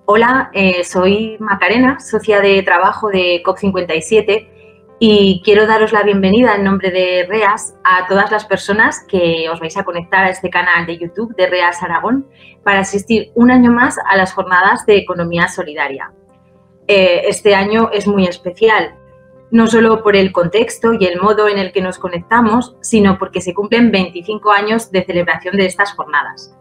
Hola, soy Macarena, socia de trabajo de COP57 y quiero daros la bienvenida en nombre de REAS a todas las personas que os vais a conectar a este canal de YouTube de REAS Aragón para asistir un año más a las jornadas de economía solidaria. Este año es muy especial, no solo por el contexto y el modo en el que nos conectamos, sino porque se cumplen 25 años de celebración de estas jornadas.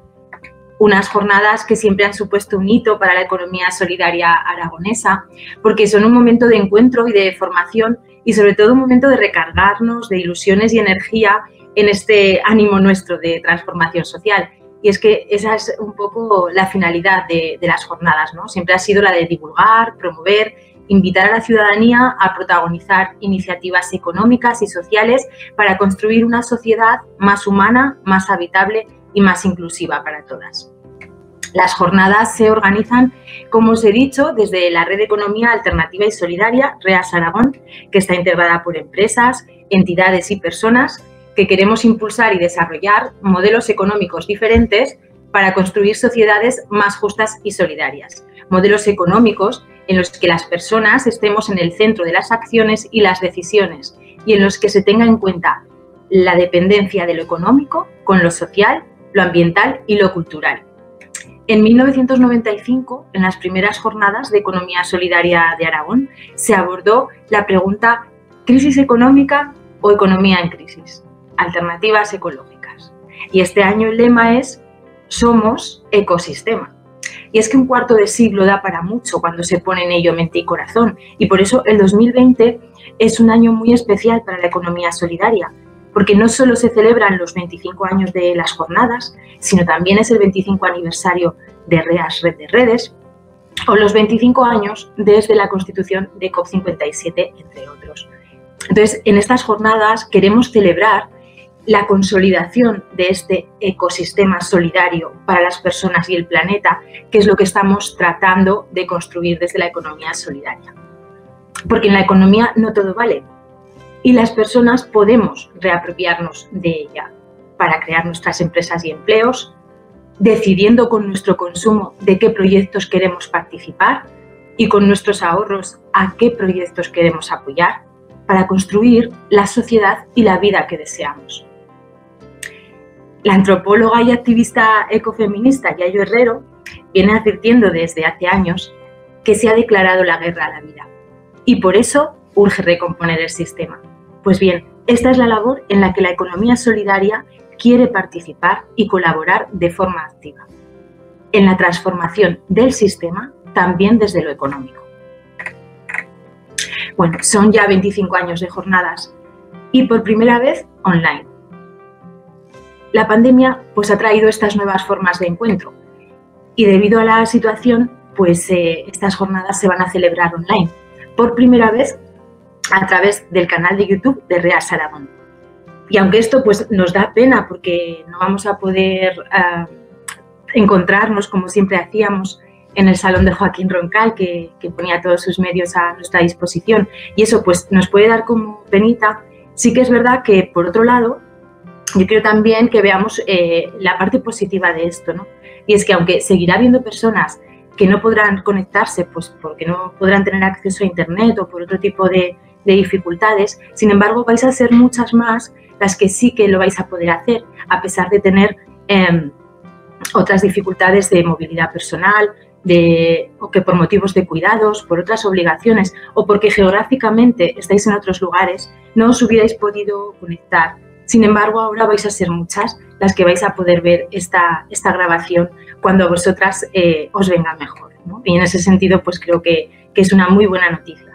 Unas jornadas que siempre han supuesto un hito para la economía solidaria aragonesa, porque son un momento de encuentro y de formación y sobre todo un momento de recargarnos de ilusiones y energía en este ánimo nuestro de transformación social. Y es que esa es un poco la finalidad de las jornadas, ¿no? Siempre ha sido la de divulgar, promover, invitar a la ciudadanía a protagonizar iniciativas económicas y sociales para construir una sociedad más humana, más habitable y más inclusiva para todas. Las jornadas se organizan, como os he dicho, desde la Red de Economía Alternativa y Solidaria, REAS Aragón, que está integrada por empresas, entidades y personas que queremos impulsar y desarrollar modelos económicos diferentes para construir sociedades más justas y solidarias. Modelos económicos en los que las personas estemos en el centro de las acciones y las decisiones y en los que se tenga en cuenta la dependencia de lo económico con lo social, lo ambiental y lo cultural. En 1995, en las primeras jornadas de Economía Solidaria de Aragón, se abordó la pregunta ¿crisis económica o economía en crisis? Alternativas ecológicas. Y este año el lema es Somos ecosistema. Y es que un cuarto de siglo da para mucho cuando se pone en ello mente y corazón. Y por eso el 2020 es un año muy especial para la economía solidaria, porque no solo se celebran los 25 años de las jornadas, sino también es el 25 aniversario de REAS Red de Redes o los 25 años desde la constitución de COP57, entre otros. Entonces, en estas jornadas queremos celebrar la consolidación de este ecosistema solidario para las personas y el planeta, que es lo que estamos tratando de construir desde la economía solidaria. Porque en la economía no todo vale. Y las personas podemos reapropiarnos de ella para crear nuestras empresas y empleos, decidiendo con nuestro consumo de qué proyectos queremos participar y con nuestros ahorros a qué proyectos queremos apoyar para construir la sociedad y la vida que deseamos. La antropóloga y activista ecofeminista Yayo Herrero viene advirtiendo desde hace años que se ha declarado la guerra a la vida y por eso urge recomponer el sistema. Pues bien, esta es la labor en la que la economía solidaria quiere participar y colaborar de forma activa, en la transformación del sistema, también desde lo económico. Bueno, son ya 25 años de jornadas y por primera vez online. La pandemia pues, ha traído estas nuevas formas de encuentro y debido a la situación, pues estas jornadas se van a celebrar online. Por primera vez a través del canal de YouTube de REAS Aragón. Y aunque esto pues, nos da pena porque no vamos a poder encontrarnos como siempre hacíamos en el salón de Joaquín Roncal, que ponía todos sus medios a nuestra disposición, y eso pues, nos puede dar como penita, sí que es verdad que, por otro lado, yo creo también que veamos la parte positiva de esto, ¿no? Y es que aunque seguirá habiendo personas que no podrán conectarse pues, porque no podrán tener acceso a Internet o por otro tipo de dificultades, sin embargo vais a ser muchas más las que sí que lo vais a poder hacer, a pesar de tener otras dificultades de movilidad personal, o que por motivos de cuidados, por otras obligaciones o porque geográficamente estáis en otros lugares, no os hubierais podido conectar. Sin embargo, ahora vais a ser muchas las que vais a poder ver esta grabación cuando a vosotras os venga mejor, ¿no? Y en ese sentido, pues creo que es una muy buena noticia.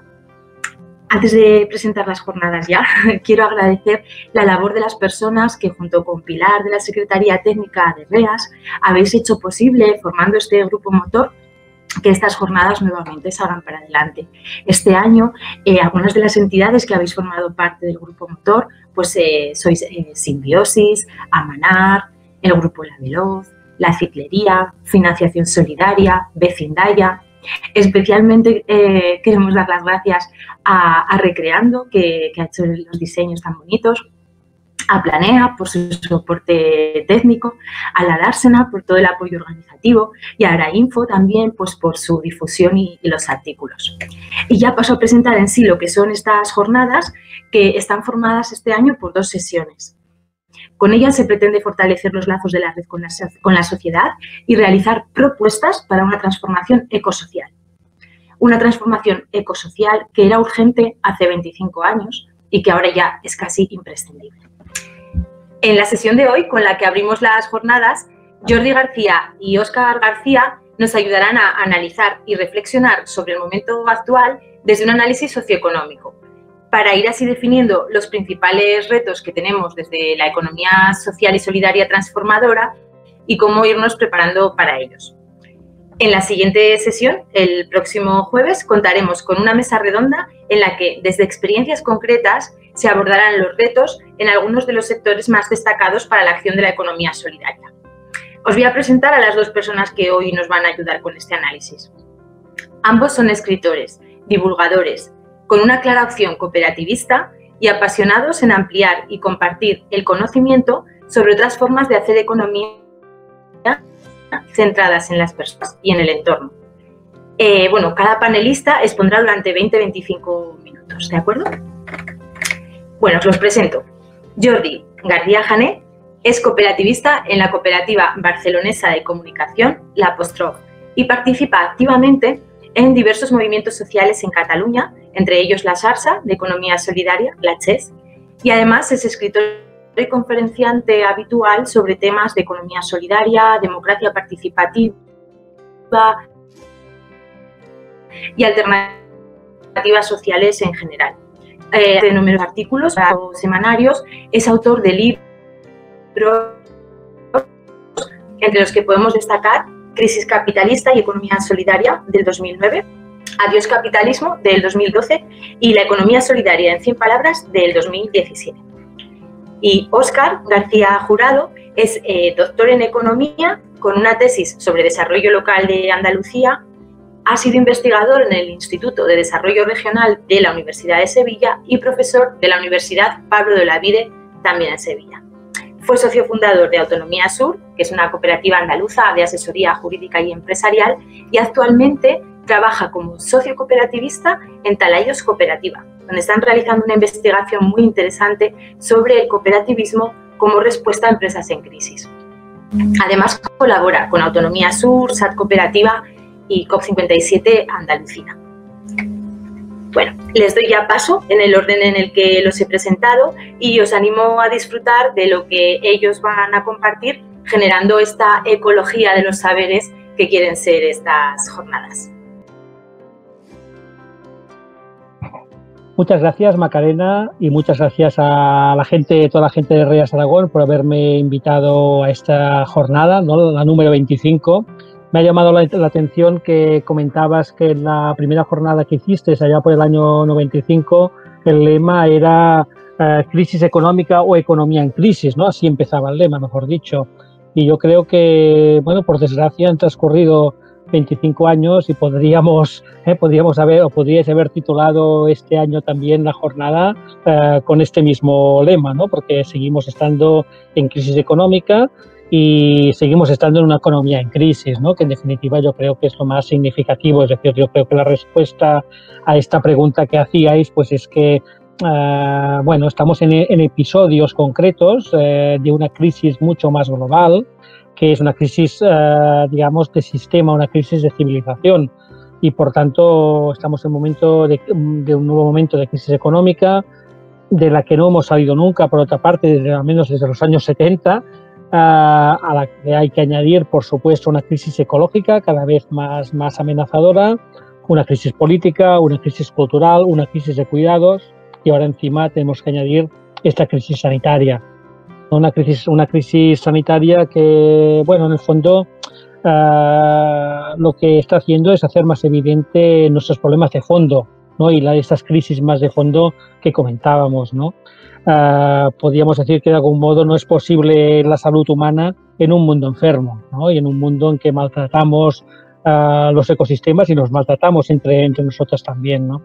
Antes de presentar las jornadas ya, quiero agradecer la labor de las personas que junto con Pilar de la Secretaría Técnica de REAS habéis hecho posible, formando este grupo motor, que estas jornadas nuevamente salgan para adelante. Este año, algunas de las entidades que habéis formado parte del grupo motor, pues sois Simbiosis, Amanar, el grupo La Veloz, La Ciclería, Financiación Solidaria, Vecindaya. Especialmente queremos dar las gracias a Recreando, que ha hecho los diseños tan bonitos, a Planea por su soporte técnico, a la Dársena por todo el apoyo organizativo y a Arainfo también pues, por su difusión y los artículos. Y ya paso a presentar en sí lo que son estas jornadas, que están formadas este año por 2 sesiones. Con ellas se pretende fortalecer los lazos de la red con la sociedad y realizar propuestas para una transformación ecosocial. Una transformación ecosocial que era urgente hace 25 años y que ahora ya es casi imprescindible. En la sesión de hoy, con la que abrimos las jornadas, Jordi García y Óscar García nos ayudarán a analizar y reflexionar sobre el momento actual desde un análisis socioeconómico, para ir así definiendo los principales retos que tenemos desde la economía social y solidaria transformadora y cómo irnos preparando para ellos. En la siguiente sesión, el próximo jueves, contaremos con una mesa redonda en la que, desde experiencias concretas, se abordarán los retos en algunos de los sectores más destacados para la acción de la economía solidaria. Os voy a presentar a las 2 personas que hoy nos van a ayudar con este análisis. Ambos son escritores, divulgadores, con una clara opción cooperativista y apasionados en ampliar y compartir el conocimiento sobre otras formas de hacer economía centradas en las personas y en el entorno. Bueno, cada panelista expondrá durante 20-25 minutos, ¿de acuerdo? Bueno, os los presento. Jordi García Jané es cooperativista en la cooperativa barcelonesa de comunicación, La Postrof, y participa activamente en diversos movimientos sociales en Cataluña, entre ellos la Xarxa de Economía Solidaria, la CHES, y además es escritor y conferenciante habitual sobre temas de economía solidaria, democracia participativa y alternativas sociales en general. De numerosos artículos semanarios, es autor de libros, entre los que podemos destacar Crisis capitalista y economía solidaria del 2009, Adiós capitalismo del 2012 y La economía solidaria en 100 palabras del 2017. Y Óscar García Jurado es doctor en economía con una tesis sobre desarrollo local de Andalucía. Ha sido investigador en el Instituto de Desarrollo Regional de la Universidad de Sevilla y profesor de la Universidad Pablo de Olavide, también en Sevilla. Fue socio fundador de Autonomía Sur, que es una cooperativa andaluza de asesoría jurídica y empresarial, y actualmente trabaja como socio cooperativista en Talayos Cooperativa, donde están realizando una investigación muy interesante sobre el cooperativismo como respuesta a empresas en crisis. Además, colabora con Autonomía Sur, SAT Cooperativa y COP57 Andalucía. Bueno, les doy ya paso en el orden en el que los he presentado y os animo a disfrutar de lo que ellos van a compartir, generando esta ecología de los saberes que quieren ser estas jornadas. Muchas gracias, Macarena, y muchas gracias a la gente, toda la gente de REAS Aragón por haberme invitado a esta jornada, ¿no? La número 25. Me ha llamado la atención que comentabas que en la primera jornada que hiciste, allá por el año 95, el lema era crisis económica o economía en crisis, ¿no? Así empezaba el lema, mejor dicho. Y yo creo que, bueno, por desgracia han transcurrido 25 años y podríais haber titulado este año también la jornada con este mismo lema, ¿no? Porque seguimos estando en crisis económica y seguimos estando en una economía en crisis, ¿no? Que en definitiva yo creo que es lo más significativo. Es decir, yo creo que la respuesta a esta pregunta que hacíais pues es que bueno, estamos en episodios concretos de una crisis mucho más global, que es una crisis, digamos, de sistema, una crisis de civilización. Y, por tanto, estamos en un momento de un nuevo momento de crisis económica, de la que no hemos salido nunca, por otra parte, al menos desde los años 70, a la que hay que añadir, por supuesto, una crisis ecológica cada vez más amenazadora, una crisis política, una crisis cultural, una crisis de cuidados, y ahora encima tenemos que añadir esta crisis sanitaria. Una crisis sanitaria que, bueno, en el fondo lo que está haciendo es hacer más evidente nuestros problemas de fondo, ¿no? Y estas crisis más de fondo que comentábamos, ¿no? Podríamos decir que de algún modo no es posible la salud humana en un mundo enfermo, ¿no? Y en un mundo en que maltratamos los ecosistemas y nos maltratamos entre nosotros también, ¿no?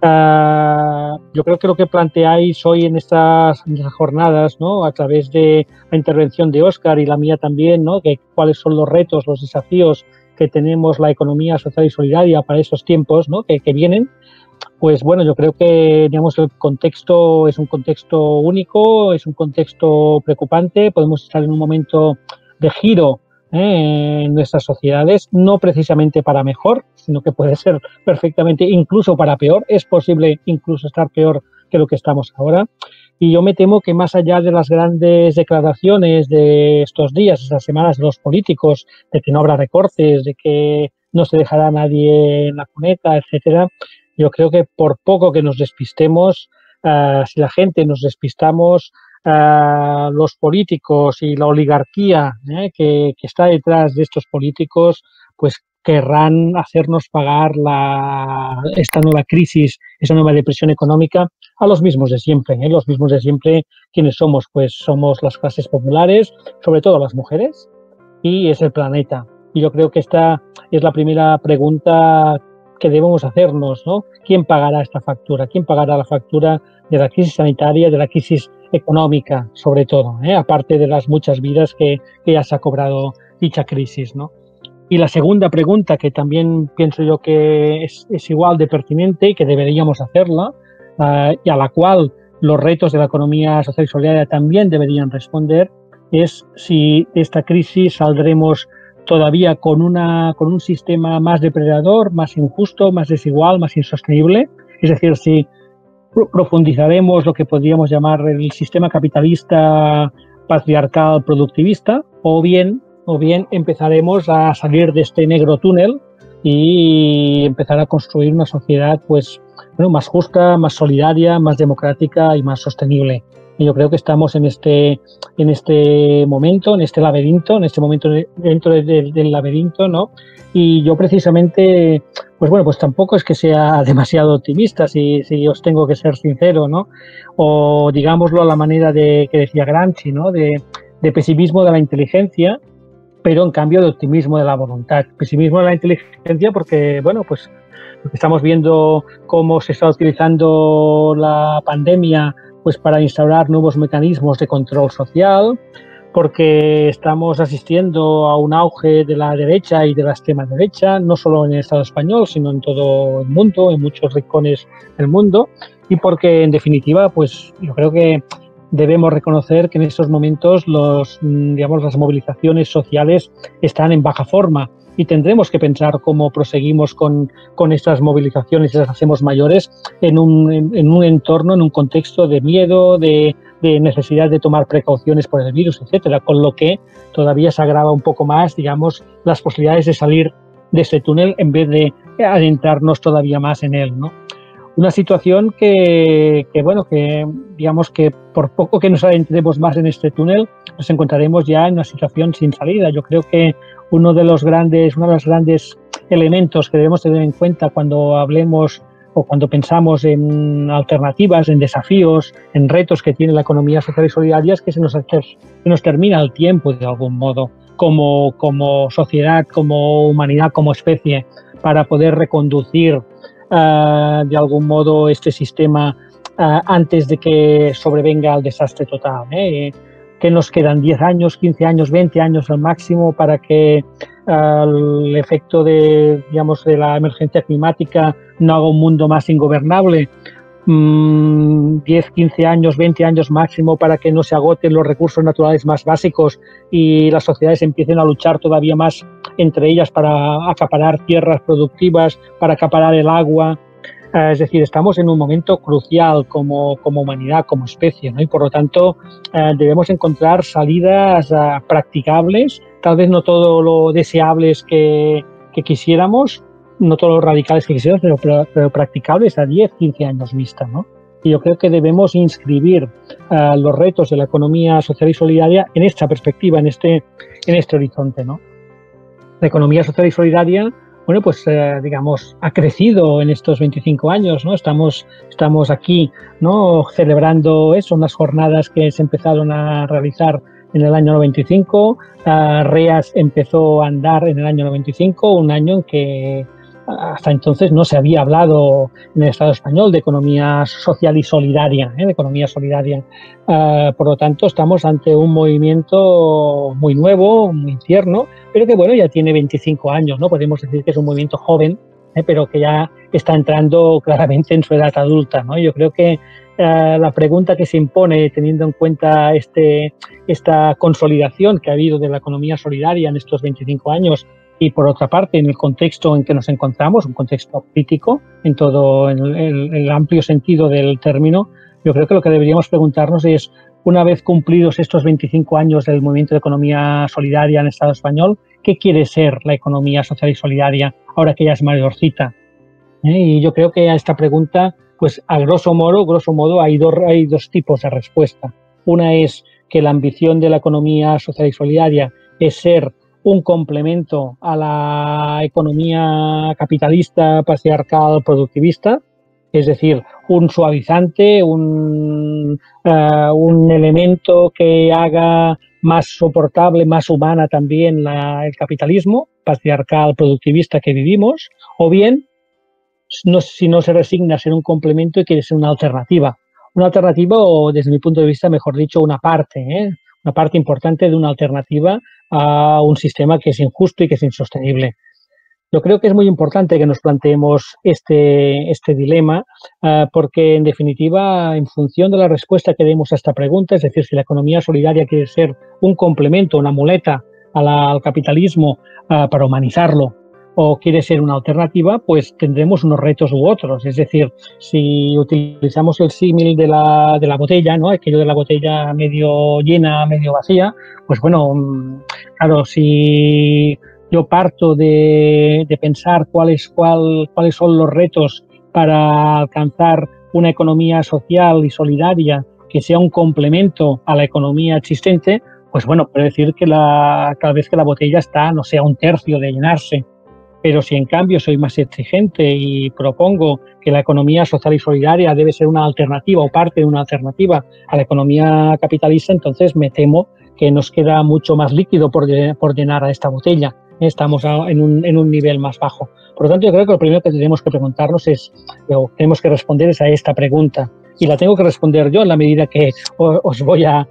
Yo creo que lo que planteáis hoy en estas jornadas, ¿no? A través de la intervención de Óscar y la mía también, ¿no? Que cuáles son los retos, los desafíos que tenemos la economía social y solidaria para esos tiempos, ¿no? que vienen. Pues bueno, yo creo que, digamos, el contexto es un contexto único, es un contexto preocupante. Podemos estar en un momento de giro en nuestras sociedades, no precisamente para mejor, sino que puede ser perfectamente incluso para peor. Es posible incluso estar peor que lo que estamos ahora. Y yo me temo que más allá de las grandes declaraciones de estos días, estas semanas de los políticos, de que no habrá recortes, de que no se dejará a nadie en la cuneta, etcétera, yo creo que por poco que nos despistemos, si la gente nos despistamos, los políticos y la oligarquía que está detrás de estos políticos, pues querrán hacernos pagar esta nueva crisis, esa nueva depresión económica a los mismos de siempre. Los mismos de siempre, ¿quiénes somos? Pues somos las clases populares, sobre todo las mujeres, y es el planeta. Y yo creo que esta es la primera pregunta que debemos hacernos, ¿no? ¿Quién pagará esta factura? ¿Quién pagará la factura de la crisis sanitaria, de la crisis económica, sobre todo, aparte de las muchas vidas que ya se ha cobrado dicha crisis, ¿no? Y la segunda pregunta, que también pienso yo que es igual de pertinente y que deberíamos hacerla, y a la cual los retos de la economía social y solidaria también deberían responder, es si de esta crisis saldremos todavía con un sistema más depredador, más injusto, más desigual, más insostenible. Es decir, si profundizaremos lo que podríamos llamar el sistema capitalista patriarcal productivista, o bien empezaremos a salir de este negro túnel y empezar a construir una sociedad más justa, más solidaria, más democrática y más sostenible. Y yo creo que estamos en este momento, en este laberinto, en este momento dentro del laberinto, ¿no? Y yo precisamente, pues tampoco es que sea demasiado optimista, si os tengo que ser sincero, ¿no? O digámoslo a la manera que decía Gramsci, ¿no? De pesimismo de la inteligencia, pero en cambio de optimismo de la voluntad. Pesimismo de la inteligencia porque, pues estamos viendo cómo se está utilizando la pandemia pues para instaurar nuevos mecanismos de control social, porque estamos asistiendo a un auge de la derecha y de la extrema derecha, no solo en el Estado español, sino en todo el mundo, en muchos rincones del mundo, y porque, en definitiva, pues yo creo que debemos reconocer que en estos momentos las movilizaciones sociales están en baja forma, y tendremos que pensar cómo proseguimos con estas movilizaciones y las hacemos mayores en un entorno, en un contexto de miedo, de necesidad de tomar precauciones por el virus, etcétera, con lo que todavía se agrava un poco más, las posibilidades de salir de ese túnel en vez de adentrarnos todavía más en él, ¿no? Una situación que por poco que nos adentremos más en este túnel, nos encontraremos ya en una situación sin salida. Yo creo que uno de los grandes elementos que debemos tener en cuenta cuando hablemos o cuando pensamos en alternativas, en desafíos, en retos que tiene la economía social y solidaria es que se nos termina el tiempo de algún modo, como sociedad, como humanidad, como especie, para poder reconducir de algún modo este sistema antes de que sobrevenga el desastre total. Que nos quedan 10 años, 15 años, 20 años al máximo para que el efecto de la emergencia climática no haga un mundo más ingobernable. 10, 15 años, 20 años máximo para que no se agoten los recursos naturales más básicos y las sociedades empiecen a luchar todavía más entre ellas para acaparar tierras productivas, para acaparar el agua. Es decir, estamos en un momento crucial como humanidad, como especie, ¿no? Y por lo tanto debemos encontrar salidas practicables, tal vez no todo lo deseables que quisiéramos, no todos los radicales que quisiéramos, pero practicables a 10, 15 años vista, ¿no? Y yo creo que debemos inscribir los retos de la economía social y solidaria en esta perspectiva, en este horizonte, ¿no? La economía social y solidaria, ha crecido en estos 25 años, ¿no? Estamos aquí, ¿no? Celebrando unas jornadas que se empezaron a realizar en el año 95. REAS empezó a andar en el año 95, un año en que hasta entonces no se había hablado en el Estado español de economía social y solidaria, de economía solidaria. Por lo tanto, estamos ante un movimiento muy nuevo, muy tierno, pero que bueno, ya tiene 25 años, ¿no? Podemos decir que es un movimiento joven, pero que ya está entrando claramente en su edad adulta, ¿no? Yo creo que la pregunta que se impone, teniendo en cuenta esta consolidación que ha habido de la economía solidaria en estos 25 años, y por otra parte, en el contexto en que nos encontramos, un contexto crítico en todo el amplio sentido del término, yo creo que lo que deberíamos preguntarnos es, una vez cumplidos estos 25 años del movimiento de economía solidaria en el Estado español, ¿qué quiere ser la economía social y solidaria ahora que ya es mayorcita? Y yo creo que a esta pregunta, pues a grosso modo hay dos tipos de respuesta. Una es que la ambición de la economía social y solidaria es ser un complemento a la economía capitalista, patriarcal, productivista, es decir, un suavizante, un elemento que haga más soportable, más humana también el capitalismo patriarcal, productivista que vivimos, o bien, si no se resigna a ser un complemento y quiere ser una alternativa o, desde mi punto de vista, mejor dicho, una parte importante de una alternativa a un sistema que es injusto y que es insostenible. Yo creo que es muy importante que nos planteemos este dilema porque, en definitiva, en función de la respuesta que demos a esta pregunta, es decir, si la economía solidaria quiere ser un complemento, una muleta al capitalismo para humanizarlo, o quiere ser una alternativa, pues tendremos unos retos u otros. Es decir, si utilizamos el símil de la botella, ¿no? Aquello de la botella medio llena, medio vacía, pues bueno, claro, si yo parto de pensar cuáles son los retos para alcanzar una economía social y solidaria que sea un complemento a la economía existente, pues bueno, puedo decir que cada vez que la botella está, no sé, a un tercio de llenarse. Pero si en cambio soy más exigente y propongo que la economía social y solidaria debe ser una alternativa o parte de una alternativa a la economía capitalista, entonces me temo que nos queda mucho más líquido por llenar a esta botella. Estamos en un nivel más bajo. Por lo tanto, yo creo que lo primero que tenemos que preguntarnos tenemos que responder es a esta pregunta. Y la tengo que responder yo en la medida que os voy a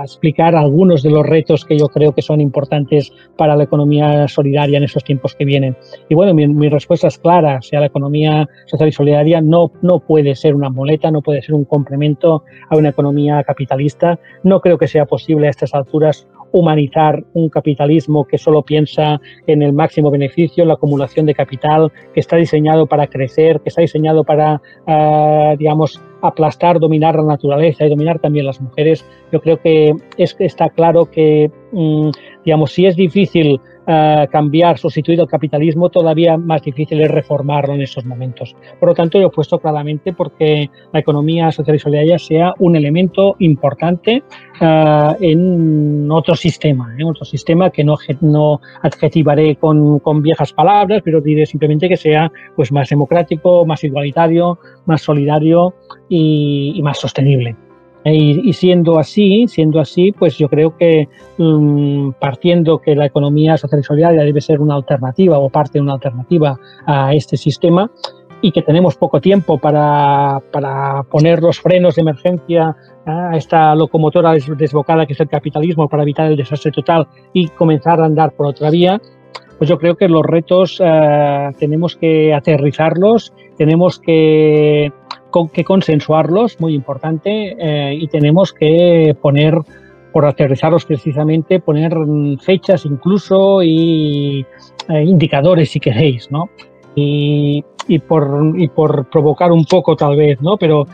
explicar algunos de los retos que yo creo que son importantes para la economía solidaria en esos tiempos que vienen. Y bueno, mi respuesta es clara. O sea, la economía social y solidaria no puede ser una muleta, no puede ser un complemento a una economía capitalista. No creo que sea posible a estas alturas humanizar un capitalismo que solo piensa en el máximo beneficio, en la acumulación de capital, que está diseñado para crecer, que está diseñado para, aplastar, dominar la naturaleza y dominar también las mujeres. Yo creo que está claro que, si es difícil cambiar, sustituir el capitalismo, todavía más difícil es reformarlo en estos momentos. Por lo tanto, yo apuesto claramente porque la economía social y solidaria sea un elemento importante en otro sistema que no adjetivaré con viejas palabras, pero diré simplemente que sea pues más democrático, más igualitario, más solidario y más sostenible. Y siendo así, pues yo creo que partiendo que la economía social y solidaria debe ser una alternativa o parte de una alternativa a este sistema y que tenemos poco tiempo para poner los frenos de emergencia a esta locomotora desbocada que es el capitalismo para evitar el desastre total y comenzar a andar por otra vía, pues yo creo que los retos tenemos que aterrizarlos, tenemos que consensuarlos, muy importante, y tenemos que por aterrizarlos precisamente, poner fechas incluso y indicadores, si queréis, ¿no? Y por provocar un poco tal vez, ¿no? Pero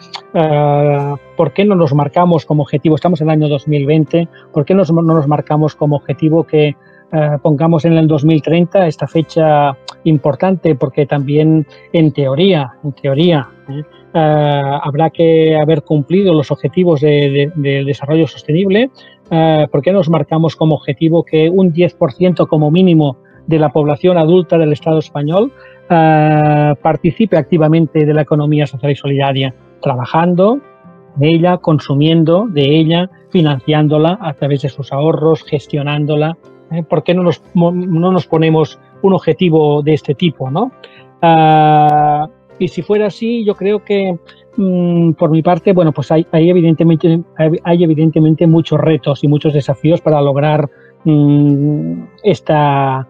¿por qué no nos marcamos como objetivo? Estamos en el año 2020, ¿por qué no nos marcamos como objetivo que pongamos en el 2030 esta fecha importante? Porque también en teoría habrá que haber cumplido los objetivos de desarrollo sostenible. ¿Por qué nos marcamos como objetivo que un 10% como mínimo de la población adulta del Estado español participe activamente de la economía social y solidaria, trabajando de ella, consumiendo de ella, financiándola a través de sus ahorros, gestionándola? ¿Por qué no nos ponemos un objetivo de este tipo, ¿no? Y si fuera así, yo creo que por mi parte, bueno, pues hay evidentemente muchos retos y muchos desafíos para lograr esta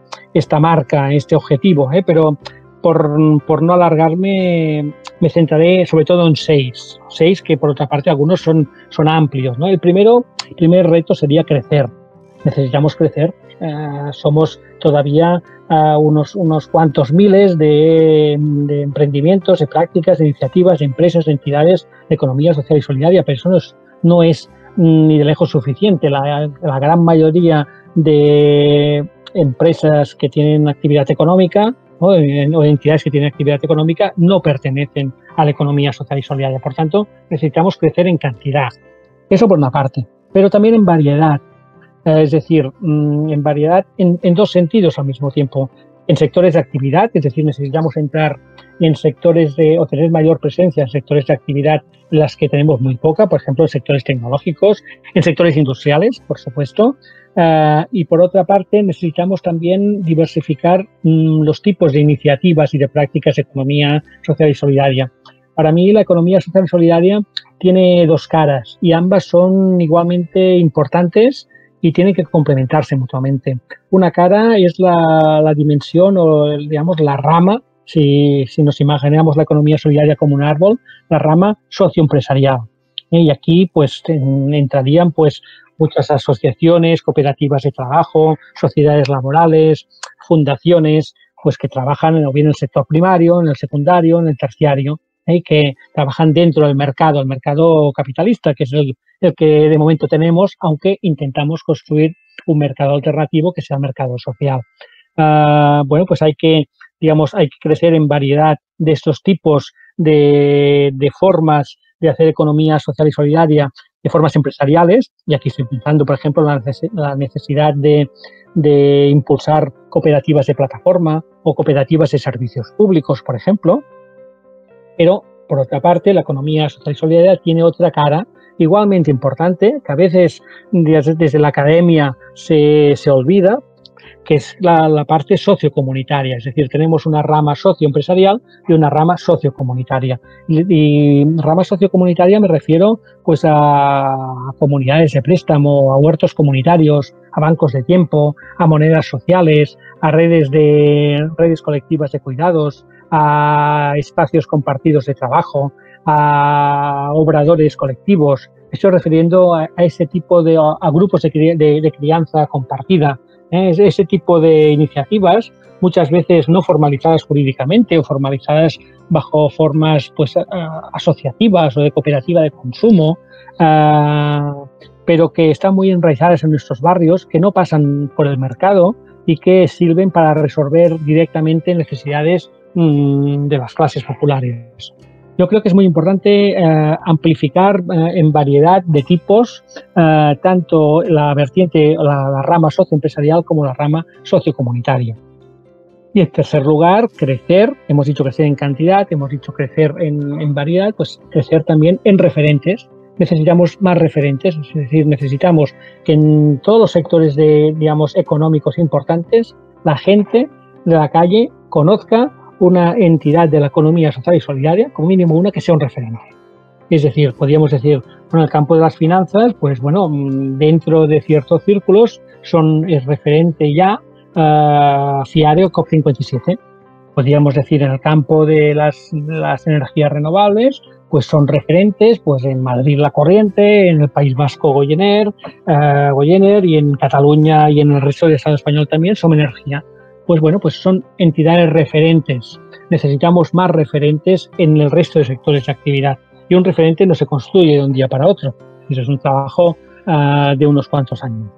marca, este objetivo, pero por no alargarme, me centraré sobre todo en seis que por otra parte algunos son amplios, ¿no? El primer reto sería crecer. Necesitamos crecer. Somos todavía unos cuantos miles de emprendimientos, de prácticas, de iniciativas, de empresas, de entidades de economía social y solidaria, pero eso no es ni de lejos suficiente. La gran mayoría de empresas que tienen actividad económica, ¿no? o de entidades que tienen actividad económica no pertenecen a la economía social y solidaria. Por tanto, necesitamos crecer en cantidad. Eso por una parte, pero también en variedad. Es decir, en variedad en dos sentidos al mismo tiempo. En sectores de actividad, es decir, necesitamos entrar en sectores o tener mayor presencia en sectores de actividad en las que tenemos muy poca, por ejemplo, en sectores tecnológicos, en sectores industriales, por supuesto. Y por otra parte, necesitamos también diversificar los tipos de iniciativas y de prácticas de economía social y solidaria. Para mí, la economía social y solidaria tiene dos caras y ambas son igualmente importantes y tienen que complementarse mutuamente. Una cara es la dimensión o, digamos, la rama, si nos imaginamos la economía solidaria como un árbol, la rama socioempresarial. Y aquí pues entrarían pues muchas asociaciones, cooperativas de trabajo, sociedades laborales, fundaciones, pues que trabajan o bien en el sector primario, en el secundario, en el terciario, que trabajan dentro del mercado, el mercado capitalista, que es el que de momento tenemos, aunque intentamos construir un mercado alternativo que sea el mercado social. Bueno, pues hay que crecer en variedad de estos tipos de formas de hacer economía social y solidaria, de formas empresariales, y aquí estoy pensando, por ejemplo, la necesidad de impulsar cooperativas de plataforma o cooperativas de servicios públicos, por ejemplo. Pero, por otra parte, la economía social y solidaria tiene otra cara igualmente importante, que a veces desde la academia se olvida, que es la parte sociocomunitaria. Es decir, tenemos una rama socioempresarial y una rama sociocomunitaria. Y rama sociocomunitaria me refiero pues a comunidades de préstamo, a huertos comunitarios, a bancos de tiempo, a monedas sociales, a redes colectivas de cuidados, a espacios compartidos de trabajo, a obradores colectivos. Estoy refiriendo a ese tipo a grupos de crianza compartida. Ese tipo de iniciativas, muchas veces no formalizadas jurídicamente o formalizadas bajo formas pues asociativas o de cooperativa de consumo, pero que están muy enraizadas en nuestros barrios, que no pasan por el mercado y que sirven para resolver directamente necesidades de las clases populares. Yo creo que es muy importante amplificar en variedad de tipos tanto la vertiente, la rama socioempresarial como la rama sociocomunitaria. Y en tercer lugar, crecer. Hemos dicho crecer en cantidad, hemos dicho crecer en variedad, pues crecer también en referentes. Necesitamos más referentes, es decir, necesitamos que en todos los sectores económicos importantes, la gente de la calle conozca una entidad de la economía social y solidaria, como mínimo una que sea un referente. Es decir, podríamos decir, en el campo de las finanzas, pues bueno, dentro de ciertos círculos es referente ya FIARE o COP57. Podríamos decir, en el campo de las energías renovables, pues son referentes pues en Madrid La Corriente, en el País Vasco Goyener, y en Cataluña y en el resto del Estado español también Som Energia. Pues bueno, pues son entidades referentes. Necesitamos más referentes en el resto de sectores de actividad. Y un referente no se construye de un día para otro. Eso es un trabajo de unos cuantos años.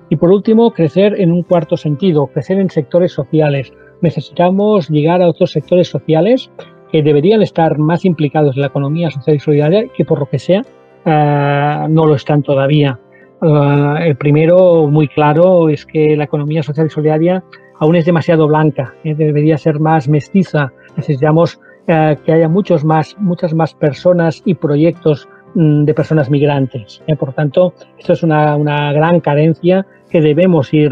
Y por último, crecer en un cuarto sentido, crecer en sectores sociales. Necesitamos llegar a otros sectores sociales que deberían estar más implicados en la economía social y solidaria y que por lo que sea no lo están todavía. El primero, muy claro, es que la economía social y solidaria aún es demasiado blanca, debería ser más mestiza. Necesitamos que haya muchas más personas y proyectos de personas migrantes. Por tanto, esto es una gran carencia que debemos ir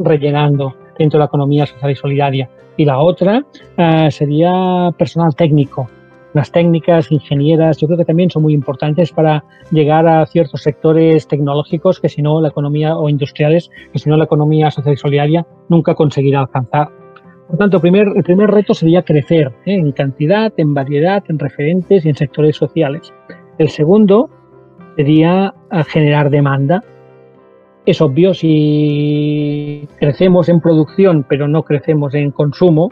rellenando. dentro de la economía social y solidaria. Y la otra sería personal técnico. Las técnicas, ingenieras, yo creo que también son muy importantes para llegar a ciertos sectores tecnológicos que si no la economía, o industriales, que si no la economía social y solidaria nunca conseguirá alcanzar. Por tanto, el primer reto sería crecer en cantidad, en variedad, en referentes y en sectores sociales. El segundo sería generar demanda. Es obvio, si crecemos en producción pero no crecemos en consumo,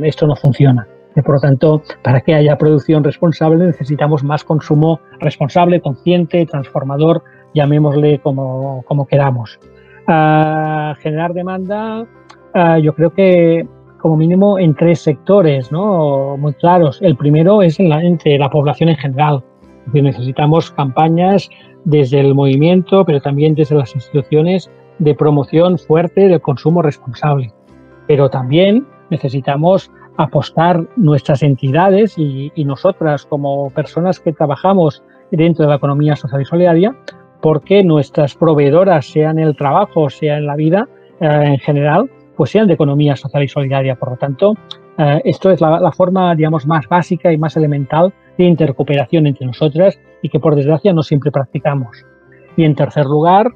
esto no funciona. Por lo tanto, para que haya producción responsable necesitamos más consumo responsable, consciente, transformador, llamémosle como queramos. Generar demanda, yo creo que como mínimo en 3 sectores, ¿no?, muy claros. El primero es entre la población en general. Es decir, necesitamos campañas desde el movimiento, pero también desde las instituciones, de promoción fuerte del consumo responsable. Pero también necesitamos apostar nuestras entidades y nosotras como personas que trabajamos dentro de la economía social y solidaria, porque nuestras proveedoras, sea en el trabajo, sea en la vida en general, pues sean de economía social y solidaria. Por lo tanto, esto es la forma, digamos, más básica y más elemental de intercooperación entre nosotras y que, por desgracia, no siempre practicamos. Y, en tercer lugar,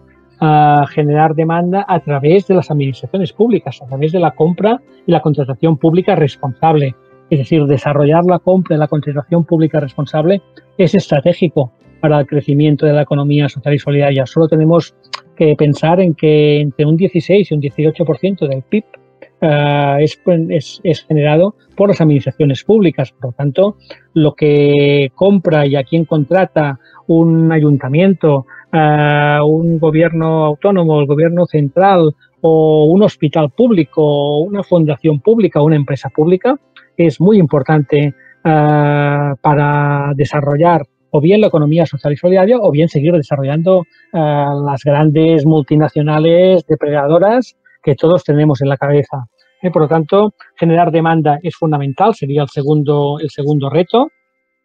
generar demanda a través de las administraciones públicas, a través de la compra y la contratación pública responsable. Es decir, desarrollar la compra y la contratación pública responsable es estratégico para el crecimiento de la economía social y solidaria. Solo tenemos que pensar en que entre un 16 y un 18% del PIB es generado por las administraciones públicas. Por lo tanto, lo que compra y a quién contrata un ayuntamiento, un gobierno autónomo, el gobierno central, o un hospital público, o una fundación pública, o una empresa pública, es muy importante para desarrollar o bien la economía social y solidaria o bien seguir desarrollando las grandes multinacionales depredadoras que todos tenemos en la cabeza. Por lo tanto, generar demanda es fundamental, sería el segundo reto.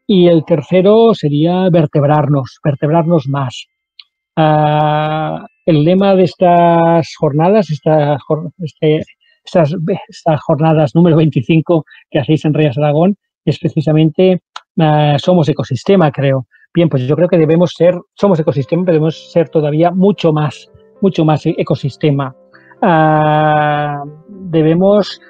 Y el tercero sería vertebrarnos más. El lema de estas jornadas, estas jornadas número 25 que hacéis en Reas Aragón, es precisamente somos ecosistema, creo. Bien, pues yo creo que somos ecosistema, pero debemos ser todavía mucho más ecosistema. Debemos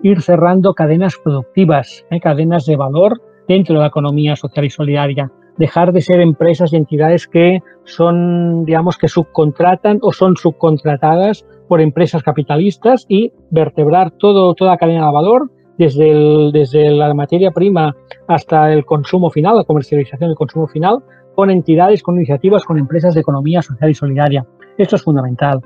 ir cerrando cadenas productivas, cadenas de valor dentro de la economía social y solidaria. Dejar de ser empresas y entidades que son, digamos, que subcontratan o son subcontratadas por empresas capitalistas y vertebrar toda cadena de valor, desde la materia prima hasta el consumo final, la comercialización del consumo final, con entidades, con iniciativas, con empresas de economía social y solidaria. Esto es fundamental.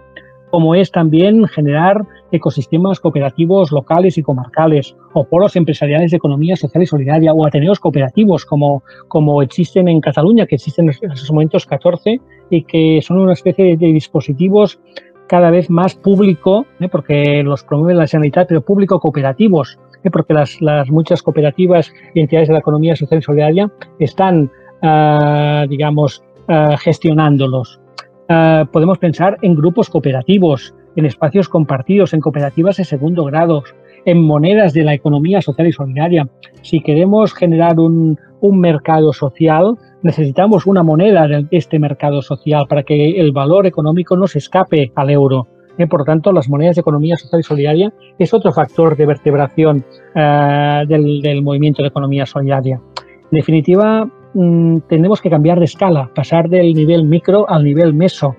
Como es también generar ecosistemas cooperativos locales y comarcales, o polos empresariales de economía social y solidaria, o ateneos cooperativos como existen en Cataluña, que existen en estos momentos 14, y que son una especie de dispositivos cada vez más público, porque los promueve la Generalitat, pero público cooperativos, porque las muchas cooperativas y entidades de la economía social y solidaria están, gestionándolos. Podemos pensar en grupos cooperativos, en espacios compartidos, en cooperativas de segundo grado, en monedas de la economía social y solidaria. Si queremos generar un mercado social, necesitamos una moneda de este mercado social para que el valor económico no se escape al euro. Por lo tanto, las monedas de economía social y solidaria es otro factor de vertebración del movimiento de economía solidaria. En definitiva, tenemos que cambiar de escala, pasar del nivel micro al nivel meso,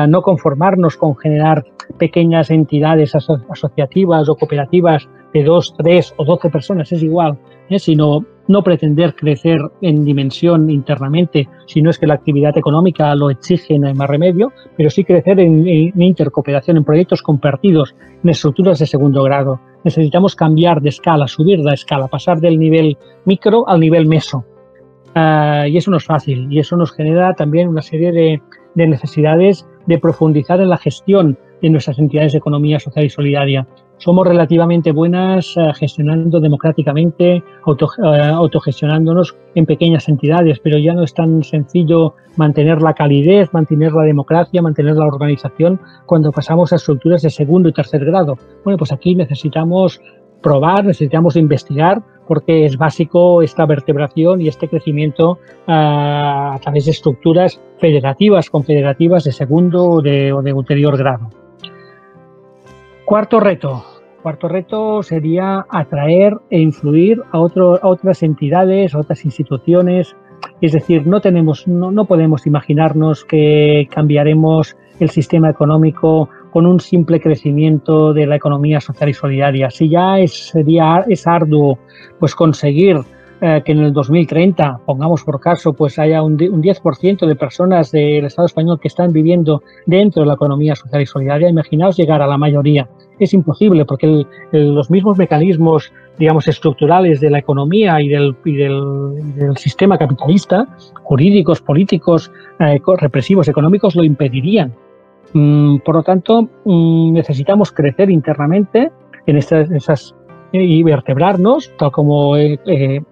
no conformarnos con generar pequeñas entidades asociativas o cooperativas de 2, 3 o 12 personas, es igual, sino no pretender crecer en dimensión internamente, si no es que la actividad económica lo exige, no hay más remedio, pero sí crecer en intercooperación, en proyectos compartidos, en estructuras de segundo grado. Necesitamos cambiar de escala, subir la escala, pasar del nivel micro al nivel meso. Y eso no es fácil, y eso nos genera también una serie de necesidades de profundizar en la gestión de nuestras entidades de economía social y solidaria. somos relativamente buenas gestionando democráticamente, autogestionándonos en pequeñas entidades, pero ya no es tan sencillo mantener la calidez, mantener la democracia, mantener la organización cuando pasamos a estructuras de segundo y tercer grado. Bueno, pues aquí necesitamos probar, necesitamos investigar, porque es básico esta vertebración y este crecimiento a través de estructuras federativas, confederativas de segundo o de ulterior grado. Cuarto reto sería atraer e influir a otras entidades, a otras instituciones. Es decir, no podemos imaginarnos que cambiaremos el sistema económico con un simple crecimiento de la economía social y solidaria. Si ya es arduo pues conseguir que en el 2030, pongamos por caso, pues haya un 10% de personas del Estado español que están viviendo dentro de la economía social y solidaria, imaginaos llegar a la mayoría. Es imposible, porque los mismos mecanismos, digamos, estructurales de la economía y del sistema capitalista, jurídicos, políticos, represivos, económicos, lo impedirían. Por lo tanto, necesitamos crecer internamente en esas y vertebrarnos, tal como he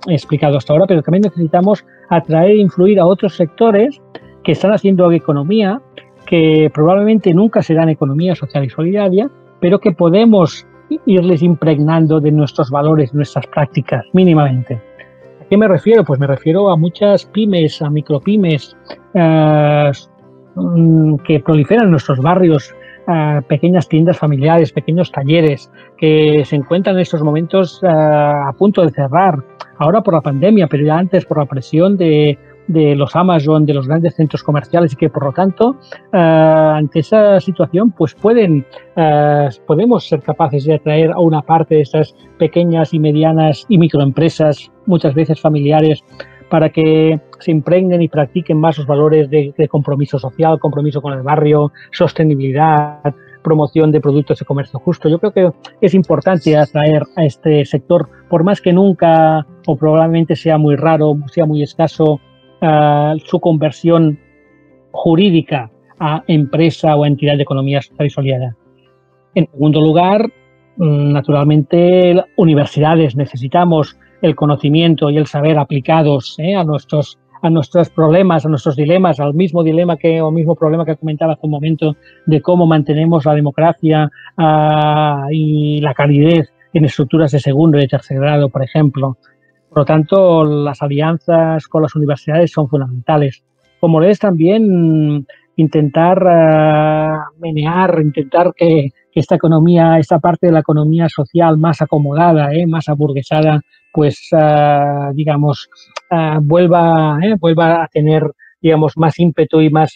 explicado hasta ahora, pero también necesitamos atraer e influir a otros sectores que están haciendo economía, que probablemente nunca serán economía social y solidaria, pero que podemos irles impregnando de nuestros valores, nuestras prácticas, mínimamente. ¿A qué me refiero? Pues me refiero a muchas pymes, a micropymes que proliferan en nuestros barrios, pequeñas tiendas familiares, pequeños talleres que se encuentran en estos momentos a punto de cerrar, ahora por la pandemia, pero ya antes por la presión de los Amazon, de los grandes centros comerciales, y que por lo tanto ante esa situación pues podemos ser capaces de atraer a una parte de estas pequeñas y medianas y microempresas, muchas veces familiares, para que se impregnen y practiquen más los valores de compromiso social, compromiso con el barrio, sostenibilidad, promoción de productos de comercio justo. Yo creo que es importante atraer a este sector, por más que nunca o probablemente sea muy raro, sea muy escaso su conversión jurídica a empresa o a entidad de economía social y solidaria. En segundo lugar, naturalmente, universidades. Necesitamos el conocimiento y el saber aplicados a nuestros problemas, a nuestros dilemas, al mismo problema que comentaba hace un momento, de cómo mantenemos la democracia y la calidez en estructuras de segundo y de tercer grado, por ejemplo. Por lo tanto, las alianzas con las universidades son fundamentales. Como lo es también intentar intentar que esta parte de la economía social más acomodada, más aburguesada, pues vuelva a tener, digamos, más ímpetu y más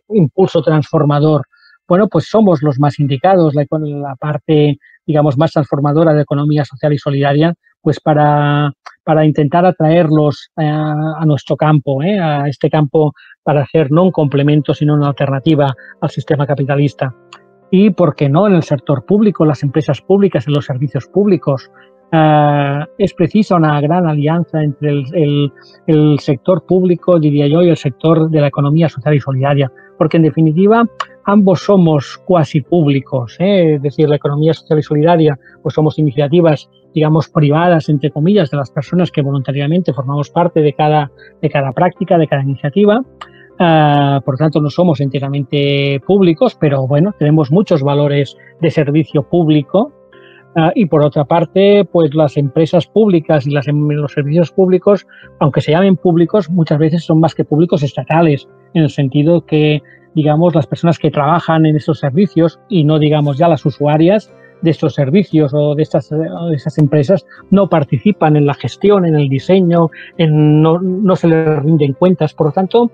impulso transformador. Bueno, pues somos los más indicados, la parte, digamos, más transformadora de economía social y solidaria, pues para intentar atraerlos a nuestro campo, a este campo, para hacer no un complemento, sino una alternativa al sistema capitalista. Y, ¿por qué no?, en el sector público, las empresas públicas, en los servicios públicos. Es precisa una gran alianza entre el sector público, diría yo, y el sector de la economía social y solidaria, porque en definitiva ambos somos cuasi públicos, es decir, la economía social y solidaria, pues somos iniciativas, digamos, privadas, entre comillas, de las personas que voluntariamente formamos parte de cada práctica, de cada iniciativa. Por tanto, no somos enteramente públicos, pero bueno, tenemos muchos valores de servicio público. Y por otra parte, pues las empresas públicas y los servicios públicos, aunque se llamen públicos, muchas veces son más que públicos estatales, en el sentido que, digamos, las personas que trabajan en estos servicios, y no digamos ya las usuarias de estos servicios o de estas empresas, no participan en la gestión, en el diseño, no se les rinden cuentas. Por lo tanto,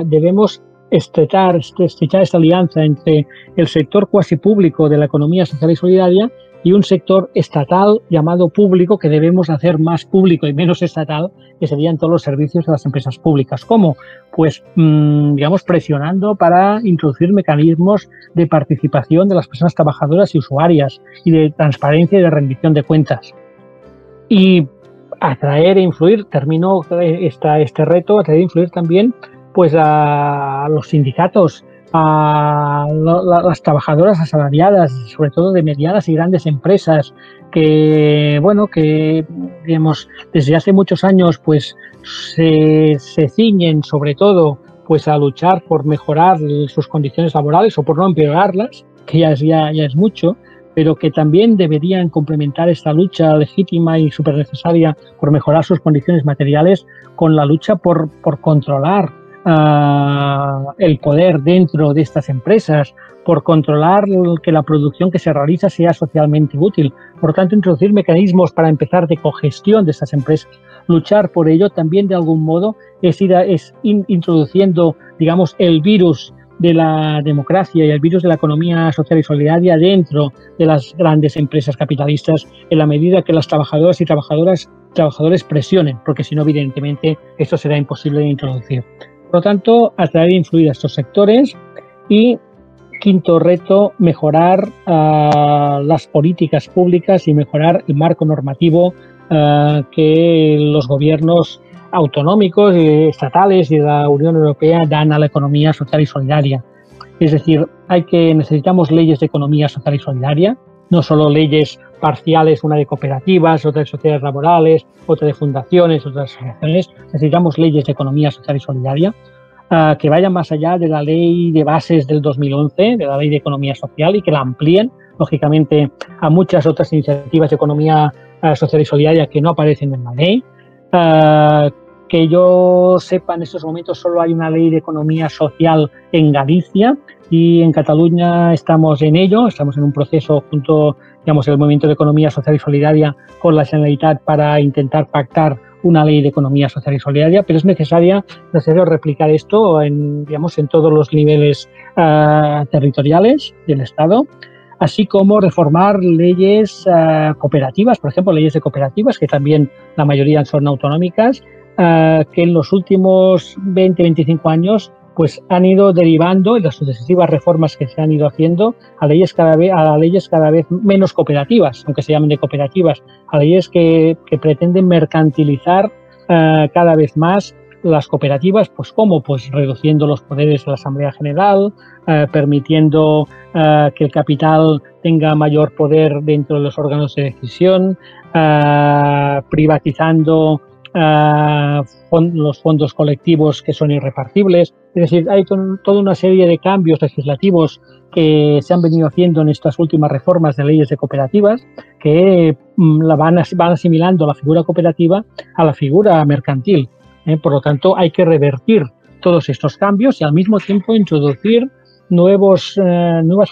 debemos estrechar esta alianza entre el sector cuasi público de la economía social y solidaria y un sector estatal llamado público, que debemos hacer más público y menos estatal, que serían todos los servicios de las empresas públicas. ¿Cómo? Pues, digamos, presionando para introducir mecanismos de participación de las personas trabajadoras y usuarias, y de transparencia y de rendición de cuentas. Y atraer e influir, termino este reto, atraer e influir también pues a los sindicatos, a las trabajadoras asalariadas, sobre todo de medianas y grandes empresas, que, bueno, que digamos, desde hace muchos años pues se ciñen sobre todo pues a luchar por mejorar sus condiciones laborales o por no empeorarlas, que ya es mucho, pero que también deberían complementar esta lucha legítima y súper necesaria por mejorar sus condiciones materiales con la lucha por controlar el poder dentro de estas empresas, por controlar que la producción que se realiza sea socialmente útil. Por tanto, introducir mecanismos para empezar de cogestión de estas empresas. Luchar por ello también, de algún modo, es ir introduciendo, digamos, el virus de la democracia y el virus de la economía social y solidaria dentro de las grandes empresas capitalistas, en la medida que las trabajadoras y trabajadores presionen, porque si no, evidentemente, esto será imposible de introducir. Por lo tanto, atraer e influir a estos sectores. Y quinto reto, mejorar las políticas públicas y mejorar el marco normativo que los gobiernos autonómicos, estatales y de la Unión Europea dan a la economía social y solidaria. Es decir, necesitamos leyes de economía social y solidaria, no solo leyes parciales, una de cooperativas, otra de sociedades laborales, otra de fundaciones, otras asociaciones. Necesitamos leyes de economía social y solidaria que vayan más allá de la ley de bases del 2011, de la ley de economía social, y que la amplíen, lógicamente, a muchas otras iniciativas de economía social y solidaria que no aparecen en la ley. Que yo sepa, en estos momentos solo hay una ley de economía social en Galicia, y en Cataluña estamos en ello, estamos en un proceso junto, digamos, el Movimiento de Economía Social y Solidaria con la Generalitat para intentar pactar una ley de economía social y solidaria, pero es necesario replicar esto en todos los niveles territoriales del Estado, así como reformar leyes cooperativas, por ejemplo, leyes de cooperativas, que también la mayoría son autonómicas, que en los últimos 20-25 años pues han ido derivando, en las sucesivas reformas que se han ido haciendo, a leyes cada vez menos cooperativas, aunque se llamen de cooperativas, a leyes que pretenden mercantilizar cada vez más las cooperativas. Pues ¿cómo? Pues reduciendo los poderes de la Asamblea General, permitiendo que el capital tenga mayor poder dentro de los órganos de decisión, privatizando los fondos colectivos que son irrepartibles. Es decir, hay toda una serie de cambios legislativos que se han venido haciendo en estas últimas reformas de leyes de cooperativas que van asimilando la figura cooperativa a la figura mercantil. Por lo tanto, hay que revertir todos estos cambios y al mismo tiempo introducir nuevas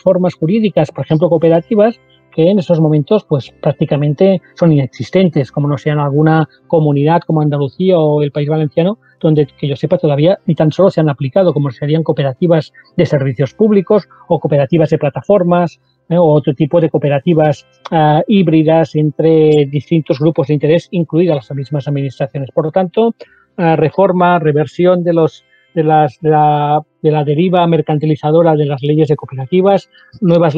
formas jurídicas, por ejemplo, cooperativas, que en estos momentos pues prácticamente son inexistentes, como no sean alguna comunidad como Andalucía o el País Valenciano, donde, que yo sepa, todavía ni tan solo se han aplicado, como serían cooperativas de servicios públicos o cooperativas de plataformas, o otro tipo de cooperativas híbridas entre distintos grupos de interés, incluidas las mismas administraciones. Por lo tanto, reversión de la deriva mercantilizadora de las leyes de cooperativas, nuevas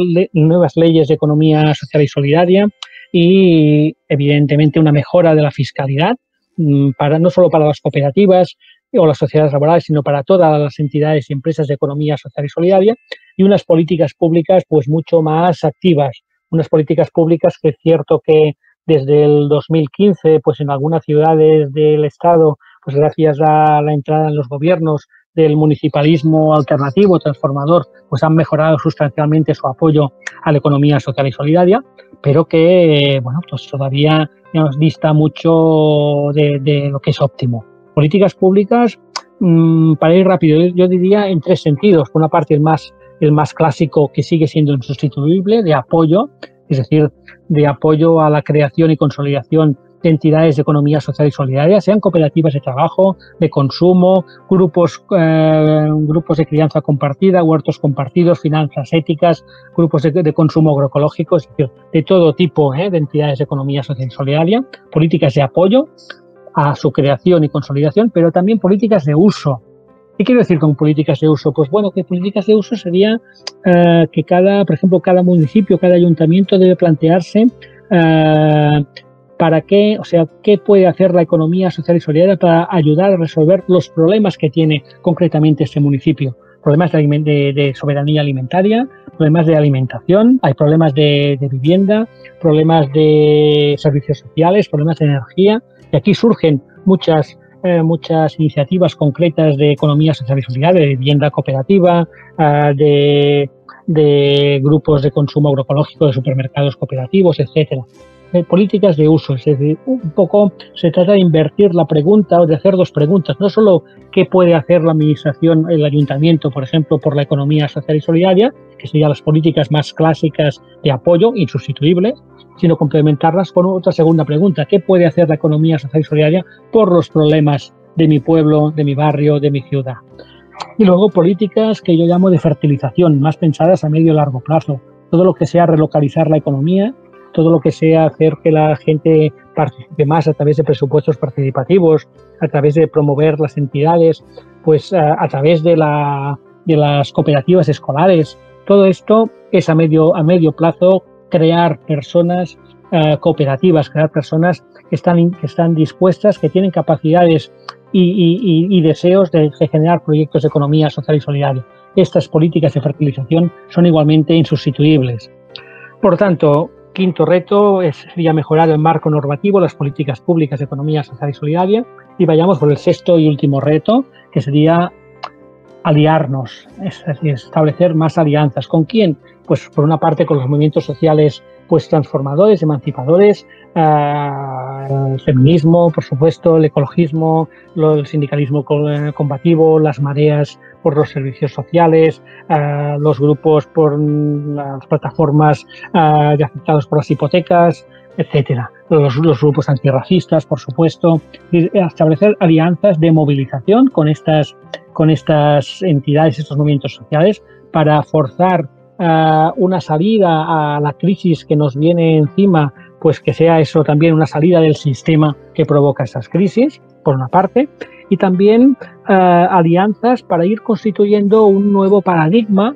leyes de economía social y solidaria y, evidentemente, una mejora de la fiscalidad, no solo para las cooperativas o las sociedades laborales, sino para todas las entidades y empresas de economía social y solidaria, y unas políticas públicas pues mucho más activas, unas políticas públicas que es cierto que desde el 2015, pues en algunas ciudades del Estado, pues gracias a la entrada en los gobiernos del municipalismo alternativo, transformador, pues han mejorado sustancialmente su apoyo a la economía social y solidaria, pero que, bueno, pues todavía nos dista mucho de lo que es óptimo. Políticas públicas, para ir rápido, yo diría en tres sentidos. Por una parte, el más clásico, que sigue siendo insustituible, de apoyo, es decir, de apoyo a la creación y consolidación de entidades de economía social y solidaria, sean cooperativas de trabajo, de consumo, grupos de crianza compartida, huertos compartidos, finanzas éticas, grupos de consumo agroecológico, es decir, de todo tipo de entidades de economía social y solidaria, políticas de apoyo a su creación y consolidación, pero también políticas de uso. ¿Qué quiero decir con políticas de uso? Pues bueno, que políticas de uso sería que por ejemplo, cada municipio, cada ayuntamiento debe plantearse qué puede hacer la economía social y solidaria para ayudar a resolver los problemas que tiene concretamente este municipio. problemas de soberanía alimentaria, problemas de alimentación, hay problemas de vivienda, problemas de servicios sociales, problemas de energía, y aquí surgen muchas iniciativas concretas de economía social y solidaria, de vivienda cooperativa, de grupos de consumo agroecológico, de supermercados cooperativos, etcétera. Políticas de uso, es decir, un poco se trata de invertir la pregunta o de hacer dos preguntas, no solo qué puede hacer la administración, el ayuntamiento, por ejemplo, por la economía social y solidaria, que serían las políticas más clásicas de apoyo, insustituibles, sino complementarlas con otra segunda pregunta, ¿qué puede hacer la economía social y solidaria por los problemas de mi pueblo, de mi barrio, de mi ciudad? Y luego políticas que yo llamo de fertilización, más pensadas a medio y largo plazo, todo lo que sea relocalizar la economía, todo lo que sea hacer que la gente participe más a través de presupuestos participativos, a través de promover las entidades, pues a través de las cooperativas escolares. Todo esto es a medio plazo crear personas cooperativas, crear personas que están dispuestas, que tienen capacidades y deseos de generar proyectos de economía social y solidaria. Estas políticas de fertilización son igualmente insustituibles. Por lo tanto, quinto reto sería mejorar el marco normativo, las políticas públicas de economía social y solidaria. Y vayamos por el sexto y último reto, que sería aliarnos, es decir, establecer más alianzas. ¿Con quién? Pues por una parte con los movimientos sociales pues transformadores, emancipadores, el feminismo, por supuesto, el ecologismo, el sindicalismo combativo, las mareas por los servicios sociales, los grupos por las plataformas de afectados por las hipotecas, etcétera. Los grupos antirracistas, por supuesto, y establecer alianzas de movilización con estas entidades, estos movimientos sociales, para forzar una salida a la crisis que nos viene encima, pues que sea eso también una salida del sistema que provoca esas crisis, por una parte, y también alianzas para ir constituyendo un nuevo paradigma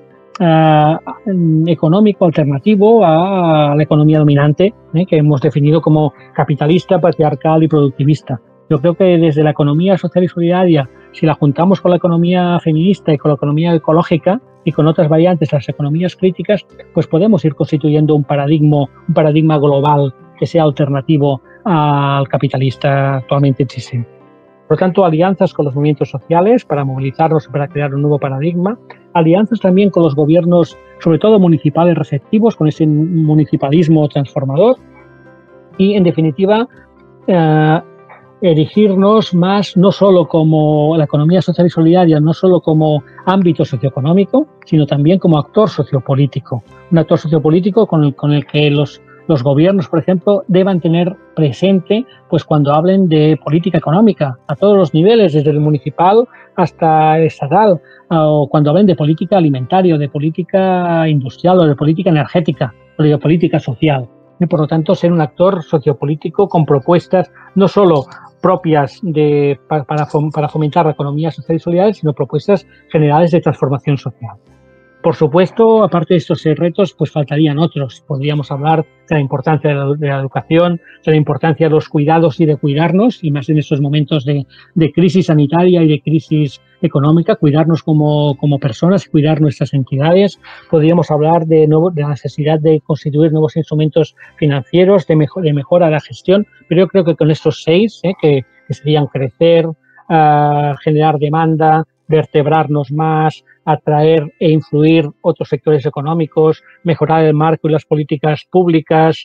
económico alternativo a la economía dominante, que hemos definido como capitalista, patriarcal y productivista. Yo creo que desde la economía social y solidaria, si la juntamos con la economía feminista y con la economía ecológica y con otras variantes, las economías críticas, pues podemos ir constituyendo un paradigma global que sea alternativo al capitalista actualmente existente. Por lo tanto, alianzas con los movimientos sociales para movilizarnos y para crear un nuevo paradigma, alianzas también con los gobiernos, sobre todo municipales receptivos, con ese municipalismo transformador y, en definitiva, erigirnos más no solo como la economía social y solidaria, no solo como ámbito socioeconómico, sino también como actor sociopolítico. Un actor sociopolítico con el que los gobiernos, por ejemplo, deban tener presente pues cuando hablen de política económica a todos los niveles, desde el municipal hasta el estatal, o cuando hablen de política alimentaria, de política industrial o de política energética o de política social. Y por lo tanto, ser un actor sociopolítico con propuestas no solo propias para fomentar la economía social y solidaria, sino propuestas generales de transformación social. Por supuesto, aparte de estos retos, pues faltarían otros. Podríamos hablar de la importancia de la educación, de la importancia de los cuidados y de cuidarnos, y más en estos momentos de crisis sanitaria y de crisis económica, cuidarnos como personas, cuidar nuestras entidades. Podríamos hablar de la necesidad de constituir nuevos instrumentos financieros, de mejora de la gestión, pero yo creo que con estos 6, que serían crecer, generar demanda, vertebrarnos más, atraer e influir otros sectores económicos, mejorar el marco y las políticas públicas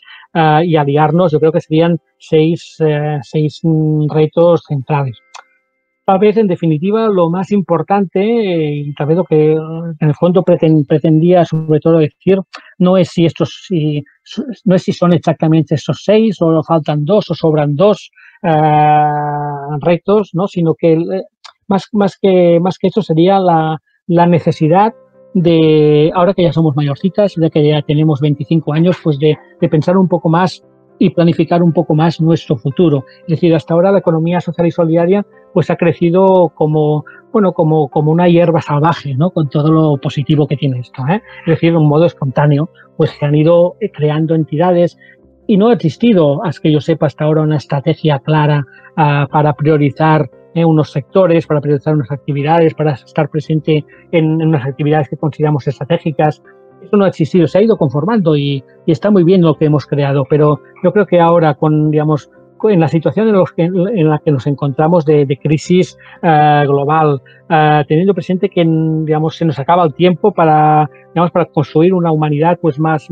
y aliarnos, yo creo que serían 6 retos centrales. Tal vez, en definitiva, lo más importante, y tal vez lo que en el fondo pretendía sobre todo decir, no es si son exactamente esos 6 o faltan 2 o sobran 2 retos, ¿no? Sino que más que eso sería la necesidad de, ahora que ya somos mayorcitas, ya que ya tenemos 25 años, pues de pensar un poco más y planificar un poco más nuestro futuro. Es decir, hasta ahora la economía social y solidaria pues ha crecido como una hierba salvaje, ¿no? Con todo lo positivo que tiene esto, Es decir, de un modo espontáneo, pues se han ido creando entidades y no ha existido, hasta que yo sepa, hasta ahora una estrategia clara para priorizar unos sectores, para priorizar unas actividades, para estar presente en unas actividades que consideramos estratégicas. Eso no ha existido, se ha ido conformando y está muy bien lo que hemos creado, pero yo creo que ahora en la situación en la que nos encontramos de crisis global, teniendo presente que se nos acaba el tiempo para construir una humanidad pues más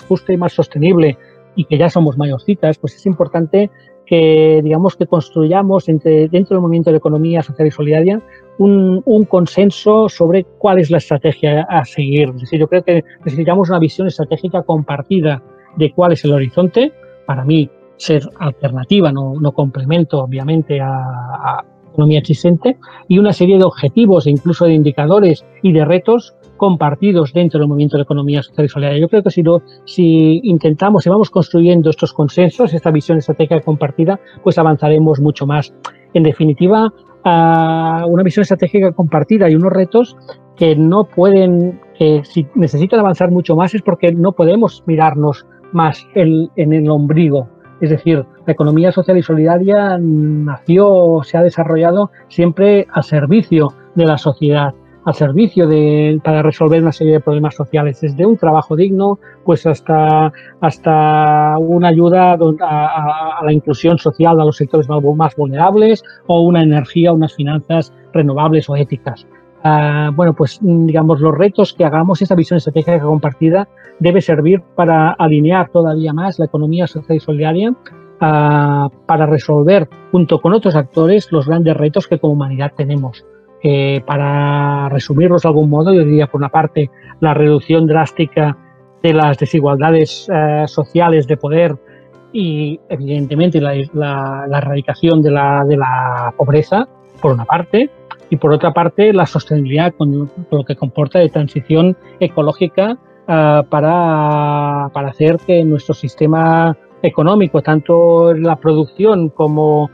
justa y más sostenible, y que ya somos mayorcitas, pues es importante que construyamos dentro del movimiento de economía social y solidaria un consenso sobre cuál es la estrategia a seguir. Es decir, yo creo que necesitamos una visión estratégica compartida de cuál es el horizonte. Para mí, ser alternativa, no complemento, obviamente, a la economía existente, y una serie de objetivos e incluso de indicadores y de retos compartidos dentro del movimiento de economía social y solidaria. Yo creo que si vamos construyendo estos consensos, esta visión estratégica compartida, pues avanzaremos mucho más. En definitiva, una visión estratégica compartida y unos retos que si necesitan avanzar mucho más es porque no podemos mirarnos más en el ombligo. Es decir, la economía social y solidaria se ha desarrollado siempre al servicio de la sociedad, al servicio para resolver una serie de problemas sociales, desde un trabajo digno pues hasta una ayuda a la inclusión social a los sectores más vulnerables, o una energía, unas finanzas renovables o éticas. Los retos que hagamos, esta visión estratégica compartida debe servir para alinear todavía más la economía social y solidaria, para resolver junto con otros actores los grandes retos que como humanidad tenemos. Para resumirlos de algún modo, yo diría, por una parte, la reducción drástica de las desigualdades sociales de poder y, evidentemente, la erradicación de la pobreza, por una parte, y por otra parte, la sostenibilidad con lo que comporta de transición ecológica para hacer que nuestro sistema económico, tanto en la producción como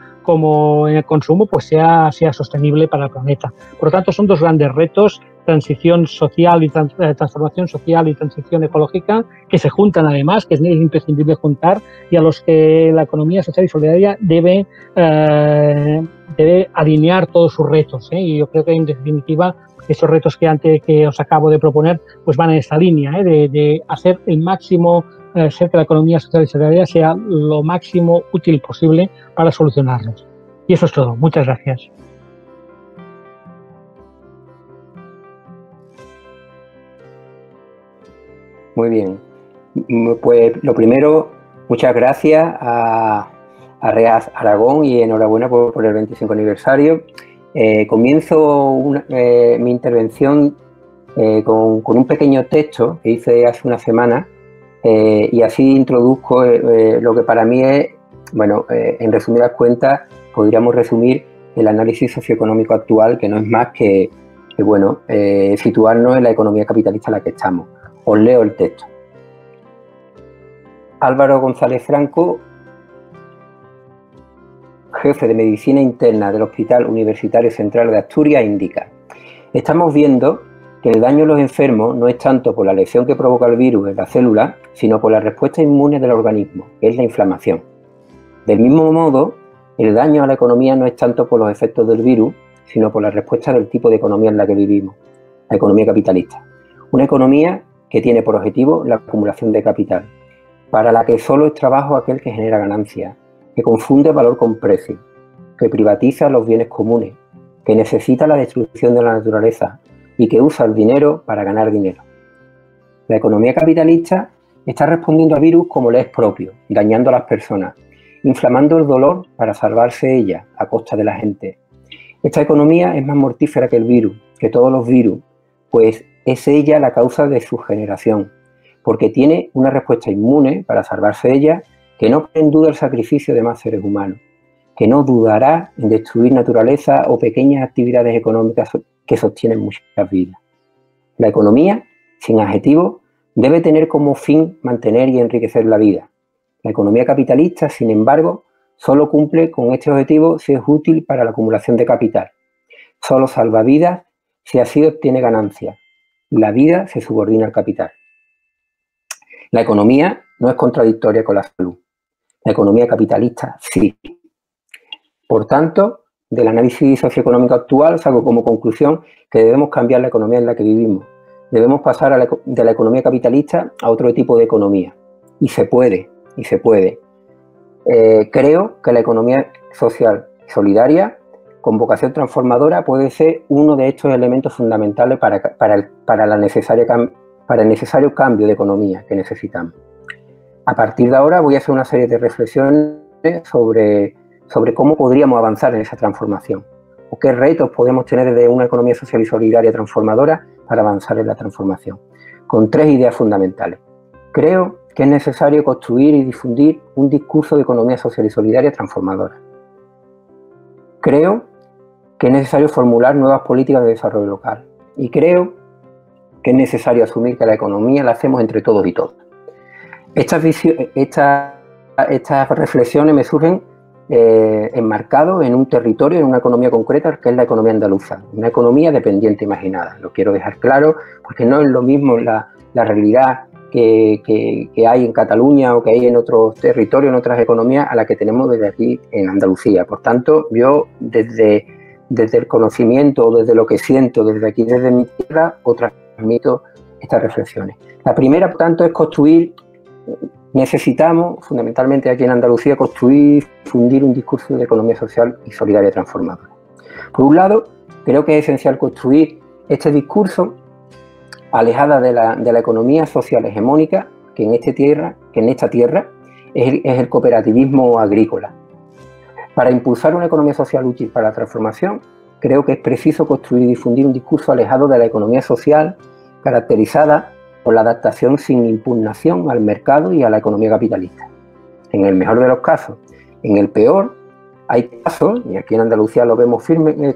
en el consumo, pues sea sostenible para el planeta. Por lo tanto, son dos grandes retos: transición social y transformación social y transición ecológica, que se juntan además, que es imprescindible juntar, y a los que la economía social y solidaria debe alinear todos sus retos. Y yo creo que, en definitiva, esos retos que os acabo de proponer pues van en esta línea, de hacer el máximo, hacer que la economía social y solidaria sea lo máximo útil posible para solucionarlos. Y eso es todo. Muchas gracias. Muy bien. Pues lo primero, muchas gracias a REAS Aragón y enhorabuena por el 25 aniversario. Comienzo mi intervención con un pequeño texto que hice hace una semana, y así introduzco lo que para mí es, en resumidas cuentas, podríamos resumir el análisis socioeconómico actual, que no es más que situarnos en la economía capitalista en la que estamos. Os leo el texto. Álvaro González Franco, jefe de Medicina Interna del Hospital Universitario Central de Asturias, indica: estamos viendo que el daño a los enfermos no es tanto por la lesión que provoca el virus en la célula, sino por la respuesta inmune del organismo, que es la inflamación. Del mismo modo, el daño a la economía no es tanto por los efectos del virus, sino por la respuesta del tipo de economía en la que vivimos, la economía capitalista. Una economía que tiene por objetivo la acumulación de capital, para la que solo es trabajo aquel que genera ganancias, que confunde valor con precio, que privatiza los bienes comunes, que necesita la destrucción de la naturaleza y que usa el dinero para ganar dinero. La economía capitalista está respondiendo al virus como le es propio, dañando a las personas, inflamando el dolor para salvarse ella a costa de la gente. Esta economía es más mortífera que el virus, que todos los virus, pues es ella la causa de su generación, porque tiene una respuesta inmune para salvarse ella, que no pone en duda el sacrificio de más seres humanos, que no dudará en destruir naturaleza o pequeñas actividades económicas que sostienen muchas vidas. La economía, sin adjetivo, debe tener como fin mantener y enriquecer la vida. La economía capitalista, sin embargo, solo cumple con este objetivo si es útil para la acumulación de capital. Solo salva vidas si así obtiene ganancias. La vida se subordina al capital. La economía no es contradictoria con la salud. La economía capitalista sí. Por tanto, del análisis socioeconómico actual saco como conclusión que debemos cambiar la economía en la que vivimos. Debemos pasar de la economía capitalista a otro tipo de economía. Y se puede, y se puede. Creo que la economía social y solidaria, con vocación transformadora, puede ser uno de estos elementos fundamentales para el necesario cambio de economía que necesitamos. A partir de ahora voy a hacer una serie de reflexiones sobre cómo podríamos avanzar en esa transformación o qué retos podemos tener desde una economía social y solidaria transformadora para avanzar en la transformación, con 3 ideas fundamentales. Creo que es necesario construir y difundir un discurso de economía social y solidaria transformadora. Creo que es necesario formular nuevas políticas de desarrollo local y creo que es necesario asumir que la economía la hacemos entre todos y todas. Estas reflexiones me surgen enmarcados en un territorio, en una economía concreta, que es la economía andaluza, una economía dependiente imaginada. Lo quiero dejar claro porque no es lo mismo la realidad que hay en Cataluña o que hay en otros territorios, en otras economías, a la que tenemos desde aquí en Andalucía. Por tanto, yo desde el conocimiento o desde lo que siento, desde aquí, desde mi tierra, os transmito estas reflexiones. La primera, por tanto, es construir. Necesitamos, fundamentalmente aquí en Andalucía, construir, difundir un discurso de economía social y solidaria transformadora. Por un lado, creo que es esencial construir este discurso alejada de la economía social hegemónica que en esta tierra es el cooperativismo agrícola. Para impulsar una economía social útil para la transformación, creo que es preciso construir y difundir un discurso alejado de la economía social, caracterizada por la adaptación sin impugnación al mercado y a la economía capitalista. En el mejor de los casos. En el peor, hay casos, y aquí en Andalucía lo vemos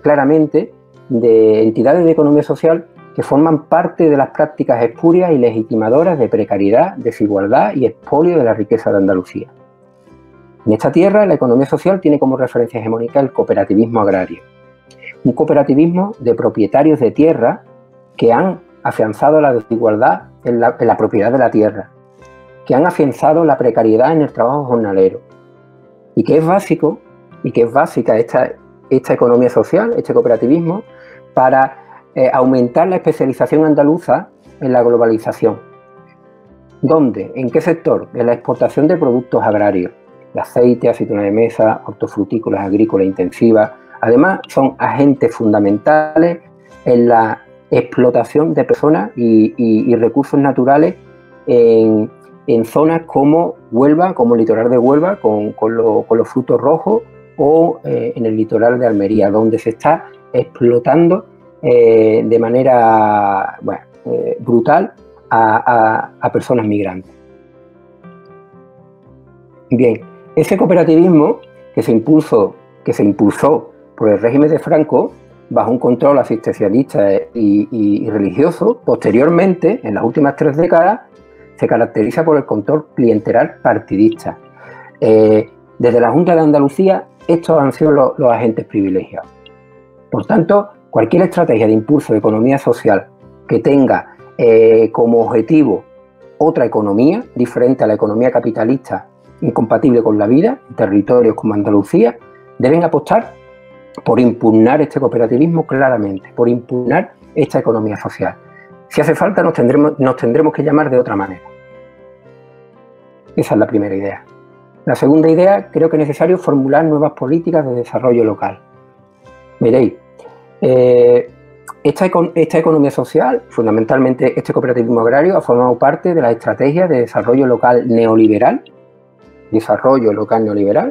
claramente, de entidades de economía social que forman parte de las prácticas espurias y legitimadoras de precariedad, desigualdad y expolio de la riqueza de Andalucía. En esta tierra, la economía social tiene como referencia hegemónica el cooperativismo agrario. Un cooperativismo de propietarios de tierra que han afianzado la desigualdad en la propiedad de la tierra, que han afianzado la precariedad en el trabajo jornalero y que es básica esta economía social, este cooperativismo, para aumentar la especialización andaluza en la globalización. ¿Dónde? ¿En qué sector? En la exportación de productos agrarios, de aceite, aceituna de mesa, hortofrutícolas, agrícolas intensivas. Además, son agentes fundamentales en la explotación de personas y recursos naturales en zonas como Huelva, como el litoral de Huelva, con los frutos rojos, o en el litoral de Almería, donde se está explotando de manera brutal a personas migrantes. Bien, ese cooperativismo que se impulsó por el régimen de Franco, bajo un control asistencialista y religioso, posteriormente, en las últimas 3 décadas, se caracteriza por el control clientelar partidista. Desde la Junta de Andalucía, estos han sido los agentes privilegiados. Por tanto, cualquier estrategia de impulso de economía social que tenga como objetivo otra economía, diferente a la economía capitalista, incompatible con la vida, en territorios como Andalucía, deben apostar por impugnar este cooperativismo claramente, por impugnar esta economía social. Si hace falta, nos tendremos que llamar de otra manera. Esa es la primera idea. La segunda idea, creo que es necesario formular nuevas políticas de desarrollo local. Veréis, esta economía social, fundamentalmente este cooperativismo agrario, ha formado parte de la estrategia de desarrollo local neoliberal.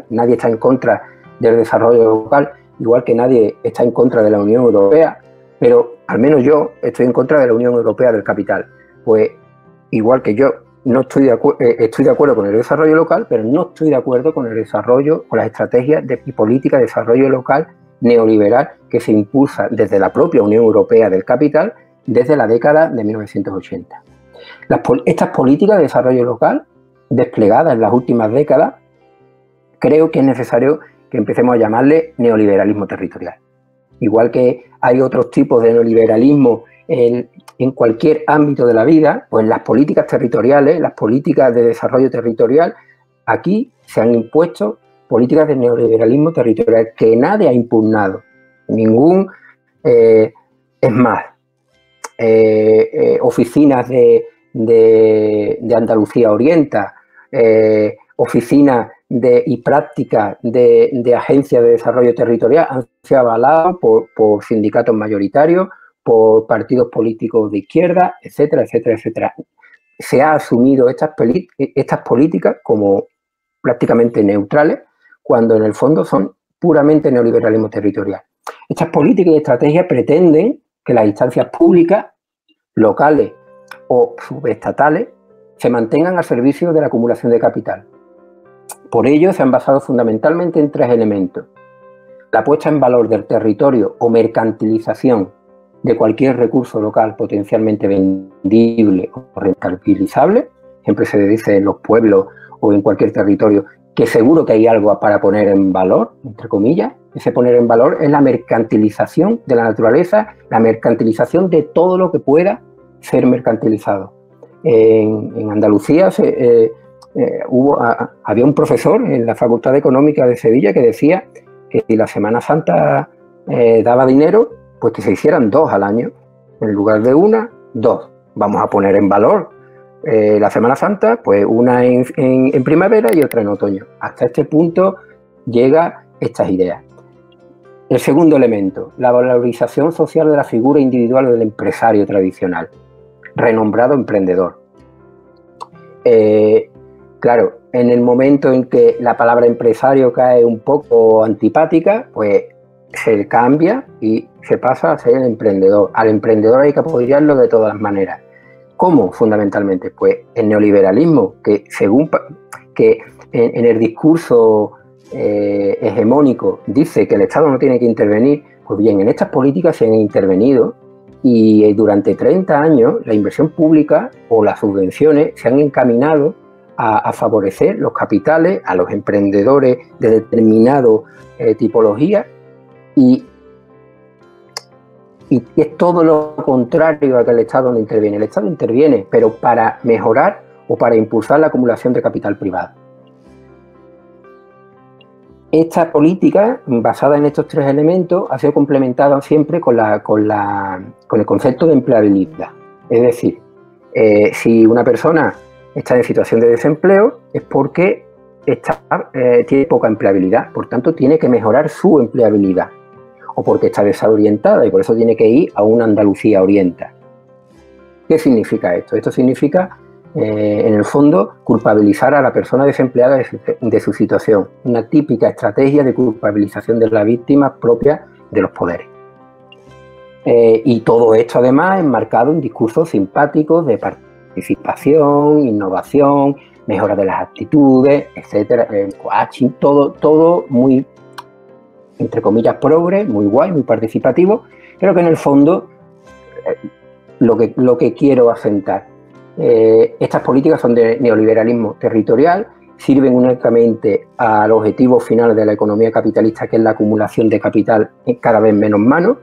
Nadie está en contra del desarrollo local, igual que nadie está en contra de la Unión Europea, pero al menos yo estoy en contra de la Unión Europea del capital. Pues igual que yo no estoy de acuerdo con el desarrollo local, pero no estoy de acuerdo con con las estrategias y políticas de desarrollo local neoliberal que se impulsa desde la propia Unión Europea del capital desde la década de 1980. Estas políticas de desarrollo local, desplegadas en las últimas décadas, creo que es necesario que empecemos a llamarle neoliberalismo territorial. Igual que hay otros tipos de neoliberalismo en cualquier ámbito de la vida, pues las políticas territoriales, las políticas de desarrollo territorial, aquí se han impuesto políticas de neoliberalismo territorial que nadie ha impugnado. Ningún, es más, oficinas de Andalucía Orienta, oficinas y prácticas de agencias de desarrollo territorial han sido avaladas por sindicatos mayoritarios, por partidos políticos de izquierda, etcétera, etcétera, etcétera. Se ha asumido estas políticas como prácticamente neutrales, cuando en el fondo son puramente neoliberalismo territorial. Estas políticas y estrategias pretenden que las instancias públicas, locales o subestatales, se mantengan al servicio de la acumulación de capital. Por ello, se han basado fundamentalmente en 3 elementos: la puesta en valor del territorio o mercantilización de cualquier recurso local potencialmente vendible o rentabilizable. Siempre se dice en los pueblos o en cualquier territorio que seguro que hay algo para poner en valor, entre comillas. Ese poner en valor es la mercantilización de la naturaleza, la mercantilización de todo lo que pueda ser mercantilizado. En Andalucía había un profesor en la Facultad de Económica de Sevilla que decía que si la Semana Santa daba dinero, pues que se hicieran 2 al año. En lugar de 1, 2. Vamos a poner en valor la Semana Santa, pues una en primavera y otra en otoño. Hasta este punto llega estas ideas. El segundo elemento, la valorización social de la figura individual del empresario tradicional, renombrado emprendedor. Claro, en el momento en que la palabra empresario cae un poco antipática, pues se cambia y se pasa a ser el emprendedor. Al emprendedor hay que apoyarlo de todas las maneras. ¿Cómo? Fundamentalmente, pues el neoliberalismo, que según que en el discurso hegemónico dice que el Estado no tiene que intervenir, pues bien, en estas políticas se han intervenido y durante 30 años la inversión pública o las subvenciones se han encaminado a favorecer los capitales, a los emprendedores de determinada tipología y es todo lo contrario a que el Estado no interviene. El Estado interviene, pero para mejorar o para impulsar la acumulación de capital privado. Esta política, basada en estos 3 elementos, ha sido complementada siempre con el concepto de empleabilidad. Es decir, si una persona está en situación de desempleo es porque tiene poca empleabilidad, por tanto tiene que mejorar su empleabilidad, o porque está desorientada y por eso tiene que ir a una Andalucía Orienta. ¿Qué significa esto? Esto significa, en el fondo, culpabilizar a la persona desempleada de su situación. Una típica estrategia de culpabilización de la víctima propia de los poderes. Y todo esto, además, enmarcado en discursos simpáticos de participación, innovación, mejora de las actitudes, etcétera, coaching, todo muy, entre comillas, progre, muy guay, muy participativo, pero que en el fondo lo que quiero asentar. Estas políticas son de neoliberalismo territorial, sirven únicamente al objetivo final de la economía capitalista, que es la acumulación de capital en cada vez menos manos,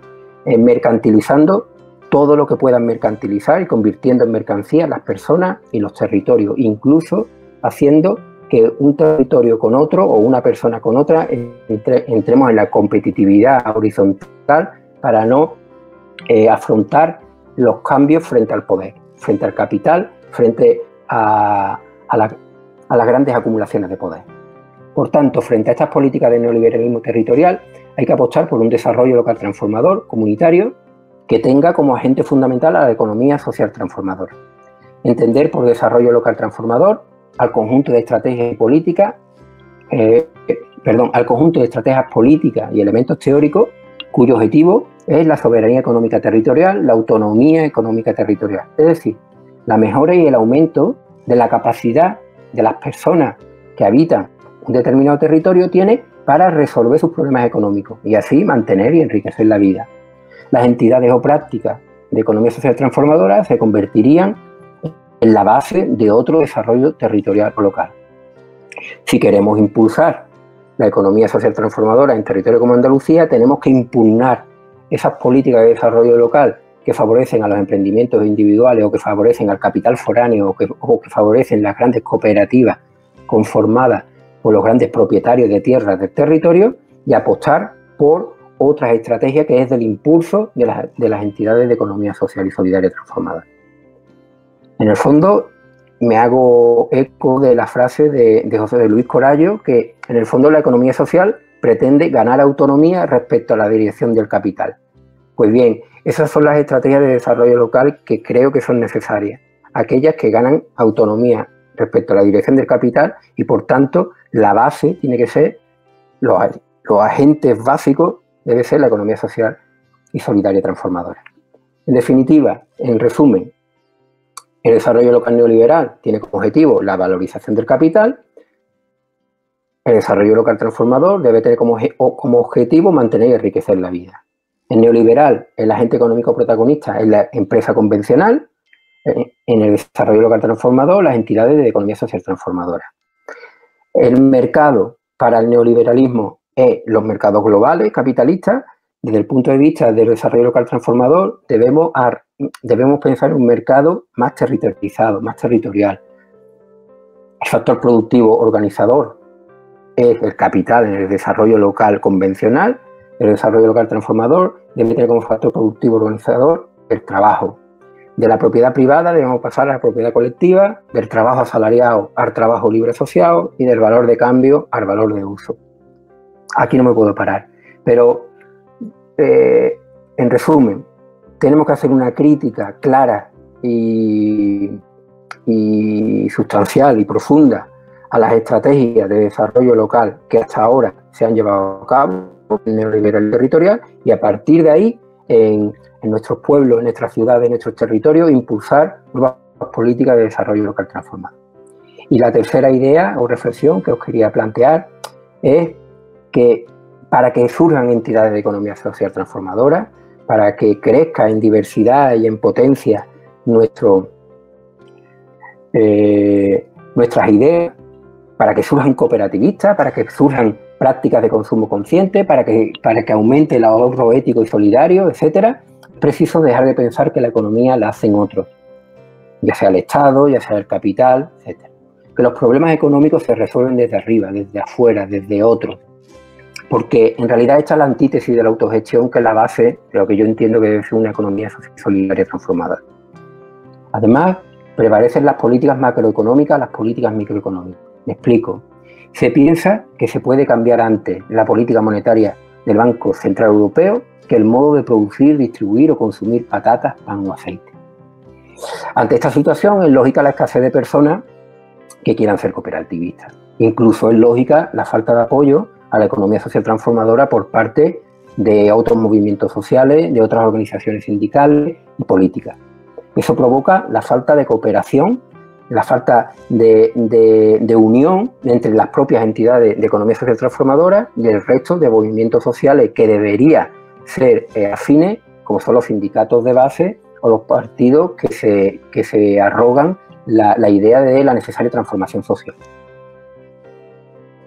mercantilizando todo lo que puedan mercantilizar y convirtiendo en mercancía las personas y los territorios, incluso haciendo que un territorio con otro o una persona con otra entremos en la competitividad horizontal para no afrontar los cambios frente al poder, frente al capital, frente a las grandes acumulaciones de poder. Por tanto, frente a estas políticas de neoliberalismo territorial, hay que apostar por un desarrollo local transformador, comunitario, que tenga como agente fundamental a la economía social transformadora. Entender por desarrollo local transformador al conjunto de estrategias y políticas, al conjunto de estrategias políticas y elementos teóricos cuyo objetivo es la soberanía económica territorial, la autonomía económica territorial, es decir, la mejora y el aumento de la capacidad de las personas que habitan un determinado territorio tiene para resolver sus problemas económicos y así mantener y enriquecer la vida. Las entidades o prácticas de economía social transformadora se convertirían en la base de otro desarrollo territorial o local. Si queremos impulsar la economía social transformadora en territorio como Andalucía, tenemos que impugnar esas políticas de desarrollo local que favorecen a los emprendimientos individuales o que favorecen al capital foráneo o que favorecen las grandes cooperativas conformadas por los grandes propietarios de tierras del territorio y apostar por otras estrategias que es del impulso de las entidades de economía social y solidaria transformada. En el fondo, me hago eco de la frase de José Luis Corallo, que en el fondo la economía social pretende ganar autonomía respecto a la dirección del capital. Pues bien, esas son las estrategias de desarrollo local que creo que son necesarias, aquellas que ganan autonomía respecto a la dirección del capital y, por tanto, la base tiene que ser, los agentes básicos debe ser la economía social y solidaria transformadora. En definitiva, en resumen, el desarrollo local neoliberal tiene como objetivo la valorización del capital. El desarrollo local transformador debe tener como objetivo mantener y enriquecer la vida. El neoliberal, el agente económico protagonista es la empresa convencional. En el desarrollo local transformador, las entidades de economía social transformadora. El mercado para el neoliberalismo es los mercados globales, capitalistas. Desde el punto de vista del desarrollo local transformador, debemos pensar en un mercado más territorializado, más territorial. El factor productivo organizador es el capital en el desarrollo local convencional. El desarrollo local transformador debe tener como factor productivo organizador el trabajo. De la propiedad privada debemos pasar a la propiedad colectiva, del trabajo asalariado al trabajo libre asociado y del valor de cambio al valor de uso. Aquí no me puedo parar, pero en resumen, tenemos que hacer una crítica clara y sustancial y profunda a las estrategias de desarrollo local que hasta ahora se han llevado a cabo en el neoliberalismo territorial y a partir de ahí en nuestros pueblos, en nuestras ciudades, en nuestros territorios, impulsar nuevas políticas de desarrollo local transformado. Y la tercera idea o reflexión que os quería plantear es que para que surjan entidades de economía social transformadora, para que crezca en diversidad y en potencia nuestras ideas, para que surjan cooperativistas, para que surjan prácticas de consumo consciente, para que aumente el ahorro ético y solidario, etcétera, es preciso dejar de pensar que la economía la hacen otros, ya sea el Estado, ya sea el capital, etcétera. Que los problemas económicos se resuelven desde arriba, desde afuera, desde otros. Porque en realidad esta es la antítesis de la autogestión, que es la base de lo que yo entiendo que debe ser una economía solidaria transformada. Además, prevalecen las políticas macroeconómicas, las políticas microeconómicas. Me explico. Se piensa que se puede cambiar antes la política monetaria del Banco Central Europeo que el modo de producir, distribuir o consumir patatas, pan o aceite. Ante esta situación es lógica la escasez de personas que quieran ser cooperativistas. Incluso es lógica la falta de apoyo a la economía social transformadora por parte de otros movimientos sociales, de otras organizaciones sindicales y políticas. Eso provoca la falta de cooperación, la falta de unión entre las propias entidades de economía social transformadora y el resto de movimientos sociales que debería ser afines, como son los sindicatos de base o los partidos que se arrogan la idea de la necesaria transformación social.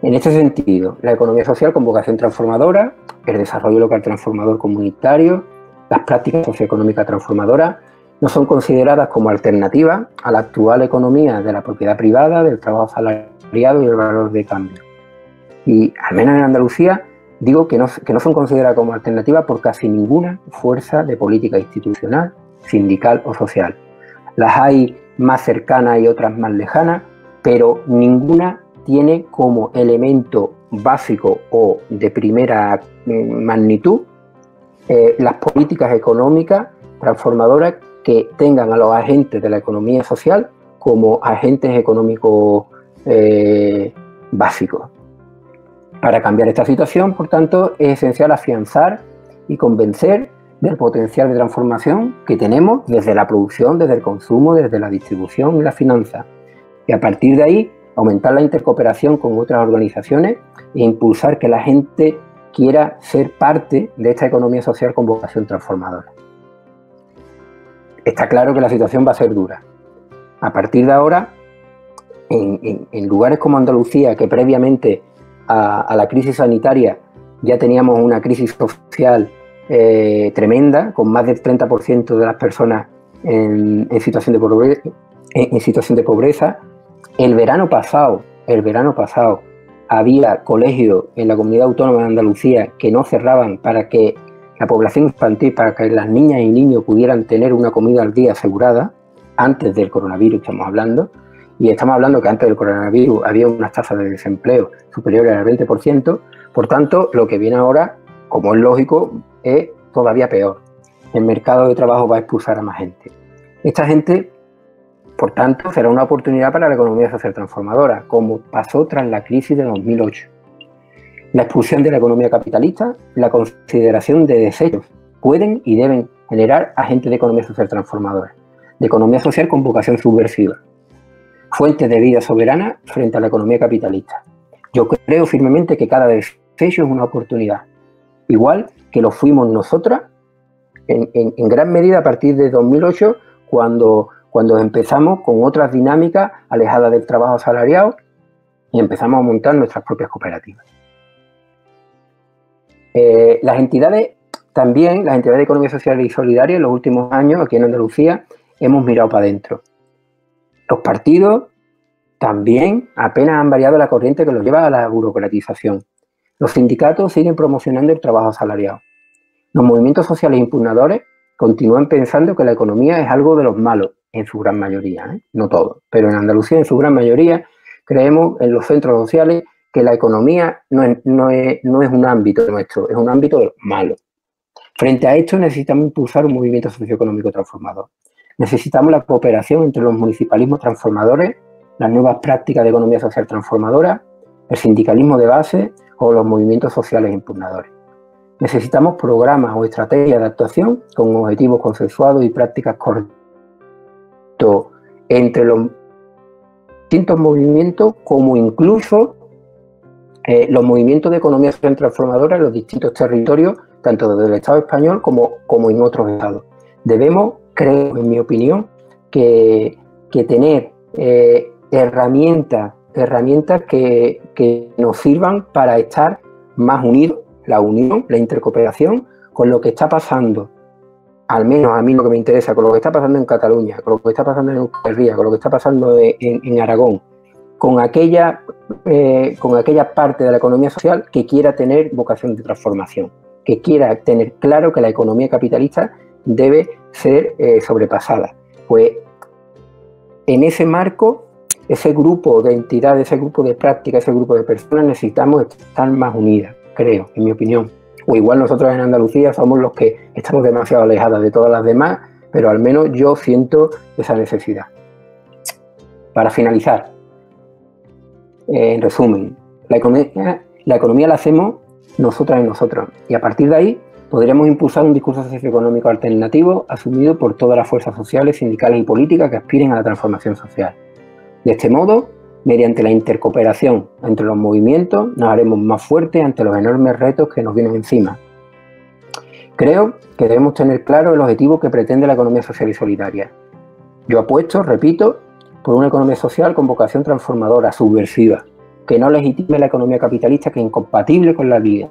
En este sentido, la economía social con vocación transformadora, el desarrollo local transformador comunitario, las prácticas socioeconómicas transformadoras no son consideradas como alternativas a la actual economía de la propiedad privada, del trabajo asalariado y el valor de cambio. Y al menos en Andalucía digo que no son consideradas como alternativas por casi ninguna fuerza de política institucional, sindical o social. Las hay más cercanas y otras más lejanas, pero ninguna tiene como elemento básico o de primera magnitud las políticas económicas transformadoras que tengan a los agentes de la economía social como agentes económicos básicos. Para cambiar esta situación, por tanto, es esencial afianzar y convencer del potencial de transformación que tenemos desde la producción, desde el consumo, desde la distribución y la finanza. Y a partir de ahí, aumentar la intercooperación con otras organizaciones e impulsar que la gente quiera ser parte de esta economía social con vocación transformadora. Está claro que la situación va a ser dura. A partir de ahora, en lugares como Andalucía, que previamente a la crisis sanitaria ya teníamos una crisis social tremenda, con más del 30% de las personas en situación de pobreza, el verano pasado, había colegios en la comunidad autónoma de Andalucía que no cerraban para que la población infantil, para que las niñas y niños pudieran tener una comida al día asegurada, antes del coronavirus estamos hablando, y estamos hablando que antes del coronavirus había unas tasas de desempleo superiores al 20%, por tanto, lo que viene ahora, como es lógico, es todavía peor. El mercado de trabajo va a expulsar a más gente. Esta gente, por tanto, será una oportunidad para la economía social transformadora, como pasó tras la crisis de 2008. La expulsión de la economía capitalista, la consideración de desechos, pueden y deben generar agentes de economía social transformadora, de economía social con vocación subversiva, fuentes de vida soberana frente a la economía capitalista. Yo creo firmemente que cada desecho es una oportunidad, igual que lo fuimos nosotras, en gran medida a partir de 2008, cuando empezamos con otras dinámicas alejadas del trabajo asalariado y empezamos a montar nuestras propias cooperativas. Las entidades de economía social y solidaria, en los últimos años, aquí en Andalucía, hemos mirado para adentro. Los partidos también apenas han variado la corriente que los lleva a la burocratización. Los sindicatos siguen promocionando el trabajo asalariado. Los movimientos sociales impugnadores continúan pensando que la economía es algo de los malos, en su gran mayoría, no todos, pero en Andalucía en su gran mayoría creemos en los centros sociales que la economía no es un ámbito nuestro, es un ámbito de los malos. Frente a esto necesitamos impulsar un movimiento socioeconómico transformador. Necesitamos la cooperación entre los municipalismos transformadores, las nuevas prácticas de economía social transformadora, el sindicalismo de base o los movimientos sociales impugnadores. Necesitamos programas o estrategias de actuación con objetivos consensuados y prácticas correctas entre los distintos movimientos, como incluso los movimientos de economía social transformadora en los distintos territorios, tanto desde el Estado español como en otros estados. Debemos, creo, en mi opinión, que tener herramientas que nos sirvan para estar más unidos, la unión, la intercooperación, con lo que está pasando, al menos a mí lo que me interesa, con lo que está pasando en Cataluña, con lo que está pasando en Euskal Herria, con lo que está pasando en Aragón, con aquella parte de la economía social que quiera tener vocación de transformación, que quiera tener claro que la economía capitalista debe ser sobrepasada. Pues en ese marco, ese grupo de entidades, ese grupo de prácticas, ese grupo de personas necesitamos estar más unidas, creo, en mi opinión. O igual nosotros en Andalucía somos los que estamos demasiado alejadas de todas las demás, pero al menos yo siento esa necesidad. Para finalizar, en resumen, la economía la hacemos nosotras y nosotros, y a partir de ahí podríamos impulsar un discurso socioeconómico alternativo asumido por todas las fuerzas sociales, sindicales y políticas que aspiren a la transformación social. De este modo, mediante la intercooperación entre los movimientos, nos haremos más fuertes ante los enormes retos que nos vienen encima. Creo que debemos tener claro el objetivo que pretende la economía social y solidaria. Yo apuesto, repito, por una economía social con vocación transformadora, subversiva, que no legitime la economía capitalista, que es incompatible con la vida.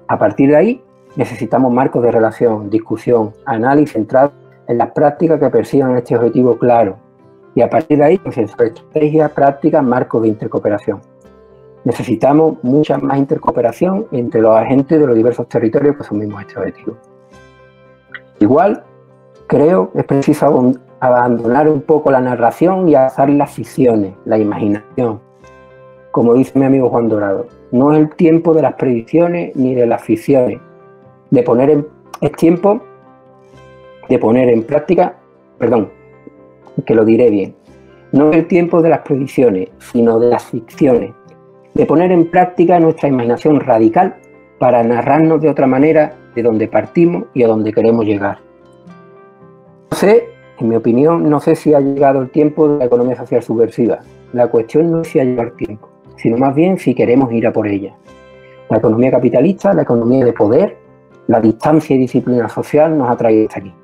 A partir de ahí, necesitamos marcos de relación, discusión, análisis centrado en las prácticas que persigan este objetivo claro. Y a partir de ahí, pues, estrategias, prácticas, marcos de intercooperación. Necesitamos mucha más intercooperación entre los agentes de los diversos territorios que asumimos este objetivo. Igual, creo que es preciso abandonar un poco la narración y alzar las ficciones, la imaginación. Como dice mi amigo Juan Dorado, no es el tiempo de las predicciones ni de las ficciones. Es tiempo de poner en práctica, que lo diré bien, no es el tiempo de las predicciones, sino de las ficciones, de poner en práctica nuestra imaginación radical para narrarnos de otra manera de donde partimos y a donde queremos llegar. No sé, en mi opinión, no sé si ha llegado el tiempo de la economía social subversiva. La cuestión no es si ha llegado el tiempo, sino más bien si queremos ir a por ella. La economía capitalista, la economía de poder, la distancia y disciplina social nos ha traído hasta aquí.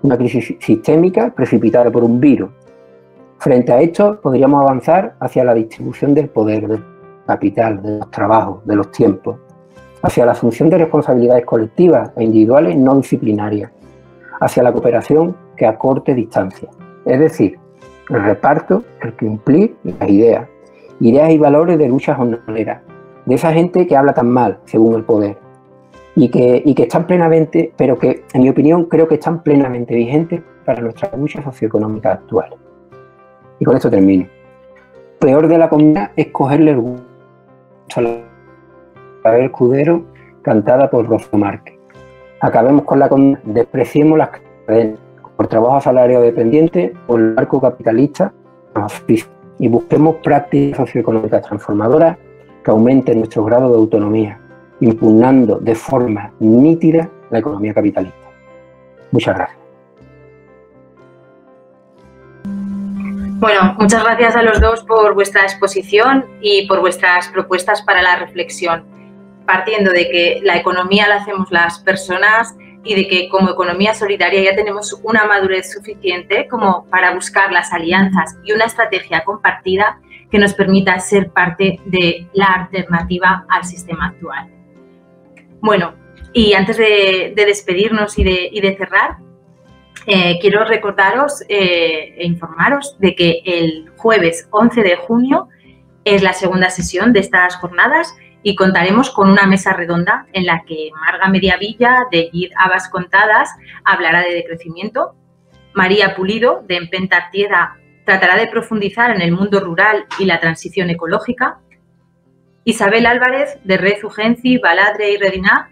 Una crisis sistémica precipitada por un virus. Frente a esto, podríamos avanzar hacia la distribución del poder, del capital, de los trabajos, de los tiempos, hacia la asunción de responsabilidades colectivas e individuales no disciplinarias, hacia la cooperación que acorte distancias, es decir, el reparto, el cumplir las ideas, ideas y valores de lucha jornalera, de esa gente que habla tan mal según el poder y que están plenamente, pero que en mi opinión creo que están plenamente vigentes para nuestra lucha socioeconómica actual. Y con esto termino. Peor de la comida es cogerle el gusto a la Isabel Escudero cantada por Rocío Márquez. Acabemos con la comida, despreciemos las cadenas por trabajo a salario dependiente, por el marco capitalista y busquemos prácticas socioeconómicas transformadoras que aumenten nuestro grado de autonomía, impugnando de forma nítida la economía capitalista. Muchas gracias. Bueno, muchas gracias a los dos por vuestra exposición y por vuestras propuestas para la reflexión, partiendo de que la economía la hacemos las personas y de que como economía solidaria ya tenemos una madurez suficiente como para buscar las alianzas y una estrategia compartida que nos permita ser parte de la alternativa al sistema actual. Bueno, y antes de despedirnos y de cerrar, quiero recordaros e informaros de que el jueves 11 de junio es la segunda sesión de estas jornadas y contaremos con una mesa redonda en la que Marga Mediavilla, de Gir Habas Contadas, hablará de decrecimiento, María Pulido, de Empenta Artieda, tratará de profundizar en el mundo rural y la transición ecológica, Isabel Álvarez, de Red Ugenci, Baladre y Redinà,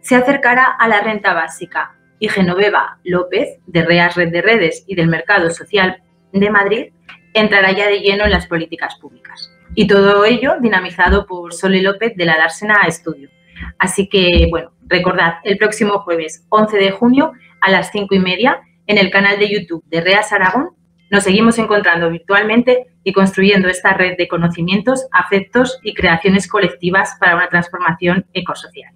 se acercará a la renta básica y Genoveva López, de REAS Red de Redes y del Mercado Social de Madrid, entrará ya de lleno en las políticas públicas. Y todo ello dinamizado por Sole López de la Dársena Estudio. Así que, bueno, recordad, el próximo jueves 11 de junio a las 5:30 en el canal de YouTube de REAS Aragón nos seguimos encontrando virtualmente y construyendo esta red de conocimientos, afectos y creaciones colectivas para una transformación ecosocial.